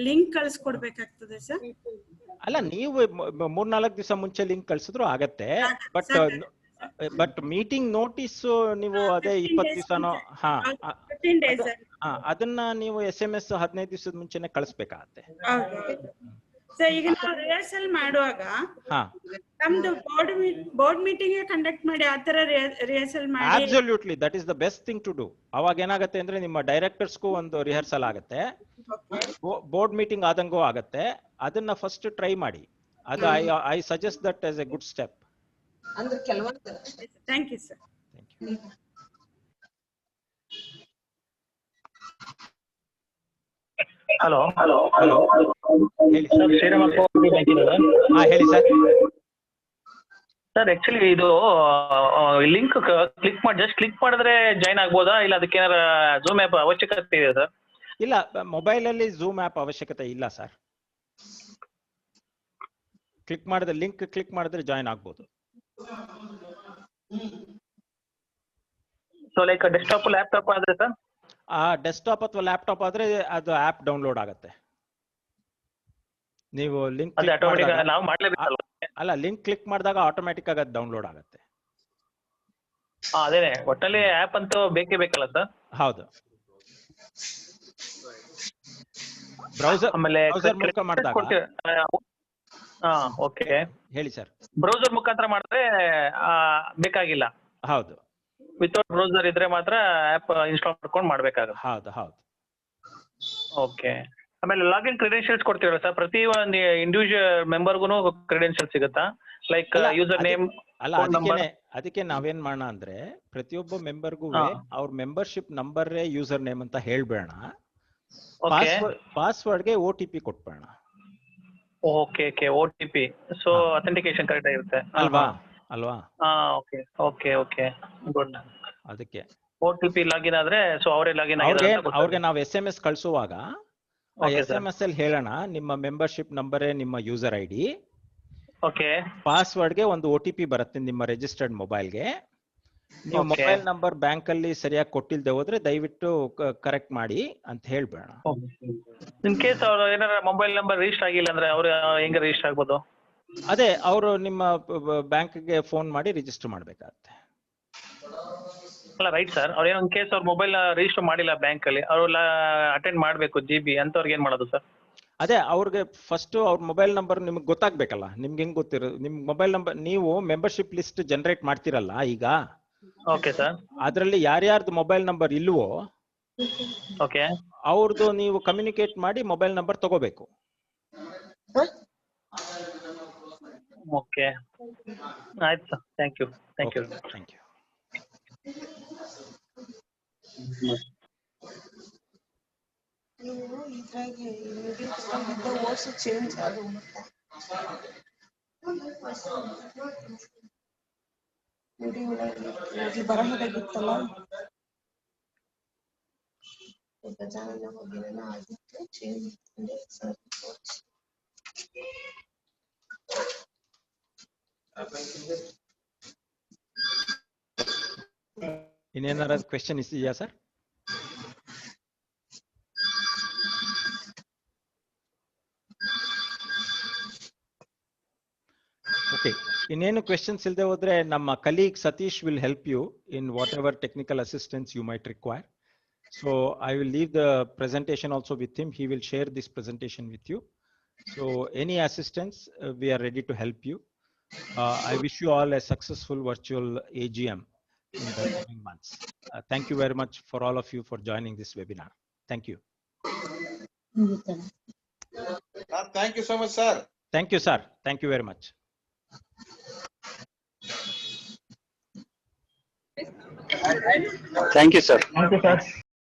ಲಿಂಕ್ ಕಳಿಸ್ಕೊಡ್ಬೇಕಾಗ್ತದೆ ಸರ್?
ಅಲ್ಲ, ನೀವು 3-4 ದಿವಸ ಮುಂಚೆ ಲಿಂಕ್ ಕಳ್ಸಿದ್ರು ಆಗತ್ತೆ. ಬಟ್ ಮೀಟಿಂಗ್ ನೋಟಿಸ್ ನೀವು ಅದೇ 20 ದಿವಸನೋ ಅದನ್ನ ನೀವು SMS 15 ದಿವಸದ ಮುಂಚೆನೆ ಕಳಿಸ್ಬೇಕಾಗತ್ತೆ.
ಈಗ ನಾವು ರಿಹರ್ಸಲ್ ಮಾಡುವಾಗ ನಮ್ದು ಬೋರ್ಡ್ ಮೀಟಿಂಗ್ ಕಂಡಕ್ಟ್ ಮಾಡಿ ಆತರ ರಿಹರ್ಸಲ್ ಮಾಡಿ.
Absolutely, that is the best thing to do. ಅವಾಗ ಏನಾಗುತ್ತೆ ಅಂದ್ರೆ ನಿಮ್ಮ ಡೈರೆಕ್ಟರ್ಸ್ಗೂ ಒಂದು ರಿಹರ್ಸಲ್ ಆಗತ್ತೆ, ಬೋರ್ಡ್ ಮೀಟಿಂಗ್ ಆದಂಗೂ ಆಗತ್ತೆ. ಅದನ್ನ ಫಸ್ಟ್ ಟ್ರೈ ಮಾಡಿ. ಅದು I suggest that as a good step.
Thank you sir.
Hello,
ಹೇಳಿ ಸರ್. ಹೇಳಿ ಸರ್.
ಸರ್ ಆಕ್ಚುಲಿ ಇದು ಲಿಂಕ್ ಜಸ್ಟ್ ಕ್ಲಿಕ್ ಮಾಡಿದ್ರೆ ಜಾಯ್ನ್ ಆಗ್ಬೋದಾ, ಇಲ್ಲ ಅದಕ್ಕೆ ಏನಾರ ಝೂಮ್ ಆ್ಯಪ್ ಅವಶ್ಯಕತೆ ಇದೆ ಸರ್?
ಇಲ್ಲ, ಮೊಬೈಲ್ ಅಲ್ಲಿ ಝೂಮ್ ಆ್ಯಪ್ ಅವಶ್ಯಕತೆ ಇಲ್ಲ ಸರ್. ಲಿಂಕ್ ಕ್ಲಿಕ್ ಮಾಡಿದ್ರೆ ಜಾಯ್ನ್ ಆಗ್ಬೋದು.
ಸೊ ಲೈಕ್ ಡೆಸ್ಕ್ಟಾಪ್ ಲ್ಯಾಪ್ಟಾಪ್ ಆದ್ರೆ ಸರ್?
ಡೆಸ್ಕ್ಟಾಪ್ ಅಥವಾ ಲ್ಯಾಪ್ಟಾಪ್ ಆದ್ರೆ ಅದು ಆಪ್ ಡೌನ್ಲೋಡ್ ಆಗುತ್ತೆ. ನೀವು ಲಿಂಕ್ ಲಿಂಕ್ ಕ್ಲಿಕ್ ಮಾಡಿದಾಗ ಆಟೋಮ್ಯಾಟಿಕ್ ಆಗಿ ಅದು ಡೌನ್ಲೋಡ್ ಆಗುತ್ತೆ.
ಅದೇನೆ, ಒಟ್ಟಲ್ಲಿ ಆಪ್ ಅಂತೂ ಬೇಕೇ ಬೇಕಲ್ಲ ಸರ್?
ಹೌದು. ಬ್ರೌಸರ್ ಮುಖಾಂತರ ಮಾಡಿದಾಗ
ಓಕೆ,
ಹೇಳಿ ಸರ್.
ಬ್ರೌಸರ್ ಮುಖಾಂತರ ಮಾಡಿದ್ರೆ ಬೇಕಾಗಿಲ್ಲ?
ಹೌದು,
ವಿತೌಟ್ ಬ್ರೌಸರ್ ಇದ್ರೆ ಮಾತ್ರ ಆಪ್ ಇನ್ಸ್ಟಾಲ್ ಮಾಡ್ಕೊಂಡು ಮಾಡ್ಬೇಕಾಗುತ್ತೆ.
ಹೌದು ಹೌದು.
ಓಕೆ, ಆಮೇಲೆ ಲಾಗಿನ್ ಕ್ರೆಡೆನ್ಶಿಯಲ್ಸ್ ಕೊಡ್ತೀವಲ್ಲ ಸರ್, ಪ್ರತಿ ಒಂದು ಇಂಡಿವಿಜುವಲ್ ಮೆಂಬರ್ಗೂ ಕ್ರೆಡೆನ್ಶಿಯಲ್ಸ್ ಸಿಗುತ್ತಾ? Like user name.
ಅಲ್ಲ, ಅದಕ್ಕೆ ನಾವೇನ್ ಮಾಡೋಣ ಅಂದ್ರೆ ಪ್ರತಿಯೊಬ್ಬ ಮೆಂಬರ್ಗೂ ಅವ್ರ ಮೆಂಬರ್ಶಿಪ್ ನಂಬರ್ ಯೂಸರ್ ನೇಮ್ ಅಂತ ಹೇಳ್ಬೇಡ, ಪಾಸ್ವರ್ಡ್ಗೆ OTP ಕೊಟ್ಬೇಡ.
Okay, OTP. So authentication correct ಆಗಿರುತ್ತೆ
ಅಲ್ವಾ?
Okay okay okay, good.
ಅದಕ್ಕೆ
OTP ಲಾಗಿನ್ ಆದ್ರೆ ಸೊ ಅವರೇ ಲಾಗಿನ್
ಅವ್ರಿಗೆ ನಾವು SMS ಕಳಿಸುವಾಗ SMS ಅಲ್ಲಿ ಹೇಳೋಣ ನಿಮ್ಮ ಮೆಂಬರ್ಶಿಪ್ ನಂಬರ್ ನಿಮ್ಮ ಯೂಸರ್ ID.
ಓಕೆ.
ಪಾಸ್ವರ್ಡ್ಗೆ ಒಂದು OTP ಬರುತ್ತೆ ನಿಮ್ಮ ರಿಜಿಸ್ಟರ್ಡ್ ಮೊಬೈಲ್ಗೆ. ನೀವು ಮೊಬೈಲ್ ನಂಬರ್ ಬ್ಯಾಂಕ್ ಅಲ್ಲಿ ಸರಿಯಾಗಿ ಕೊಟ್ಟಿಲ್ದೆ ಹೋದ್ರೆ ದಯವಿಟ್ಟು ಕರೆಕ್ಟ್ ಮಾಡಿ ಅಂತ ಹೇಳ್ಬೇಡ.
ಇನ್ ಕೇಸ್ ಅವ್ರು ಏನಾರ ಮೊಬೈಲ್ ನಂಬರ್ ರಿಜಿಸ್ಟರ್ ಆಗಿಲ್ಲ ಅಂದ್ರೆ ಅವ್ರು ಹೆಂಗ ರಿಜಿಸ್ಟರ್ ಆಗ್ಬೋದು?
ಅದೇ ಅವರು ನಿಮ್ಮ ಬ್ಯಾಂಕ್ಗೆ ಫೋನ್ ಮಾಡಿ ರಿಜಿಸ್ಟರ್ ಮಾಡ್ಬೇಕಾಗತ್ತೆ.
ಅಲ್ಲ ರೈಟ್ ಸರ್, ಅವ್ರು ಏನೋ ಕೇಸ್ ಅವ್ರ ಮೊಬೈಲ್ ರಿಜಿಸ್ಟರ್ ಮಾಡಿಲ್ಲ ಬ್ಯಾಂಕ್ ಅಲ್ಲಿ, ಅವ್ರೆಲ್ಲ ಅಟೆಂಡ್ ಮಾಡ್ಬೇಕು GB ಅಂತವ್ರಿಗೆ ಏನ್ ಮಾಡೋದು ಸರ್?
ಅದೇ ಅವ್ರಿಗೆ ಫಸ್ಟ್ ಅವ್ರ ಮೊಬೈಲ್ ನಂಬರ್ ನಿಮ್ಗೆ ಗೊತ್ತಾಗ್ಬೇಕಲ್ಲ. ನಿಮ್ಗೆ ಹೆಂಗ್ ಗೊತ್ತಿರೋ ನಿಮ್ ಮೊಬೈಲ್ ನಂಬರ್? ನೀವು ಮೆಂಬರ್ಶಿಪ್ ಲಿಸ್ಟ್ ಜನರೇಟ್ ಮಾಡ್ತಿರಲ್ಲ ಈಗ.
Okay sir.
ಅದ್ರಲ್ಲಿ ಯಾರ್ಯಾರ್ದು ಮೊಬೈಲ್ ನಂಬರ್ ಇಲ್ವೋ
ಓಕೆ
ಅವ್ರದ್ದು ನೀವು ಕಮ್ಯುನಿಕೇಟ್ ಮಾಡಿ ಮೊಬೈಲ್ ನಂಬರ್ ತಗೋಬೇಕು.
ಓಕೆ, ಆಯ್ತು sir. Thank you. Thank you.
Thank you.
ಇದ್ರಾಗೆ ವರ್ಷ ಚೇಂಜ್ ಅದು ವಿಡಿಯೋ ಬರಹದಾಗಿತ್ತಲ್ಲ, ಗಜಾನನ ಹೋಗಿನ ಆಗಿತ್ತು ಚೇಂಜ್.
ಇನ್ನೇನಾದ್ರು ಕ್ವೆಶನ್ ಇದೆಯಾ ಸರ್? ಓಕೆ, ಇನ್ನೇನು ಕ್ವೆಶನ್ಸ್ ಇಲ್ಲದೆ ಹೋದ್ರೆ ನಮ್ಮ colleague Satish will help you in whatever technical assistance you might require. So I will leave the presentation also with him. He will share this presentation with you. So any assistance, we are ready to help you. I wish you all a successful virtual AGM in the coming months. Thank you very much for all of you for joining this webinar. Thank you.
Thank you so much, sir.
Thank you, sir. Thank you very much.
Thank you, sir. Thank you, sir.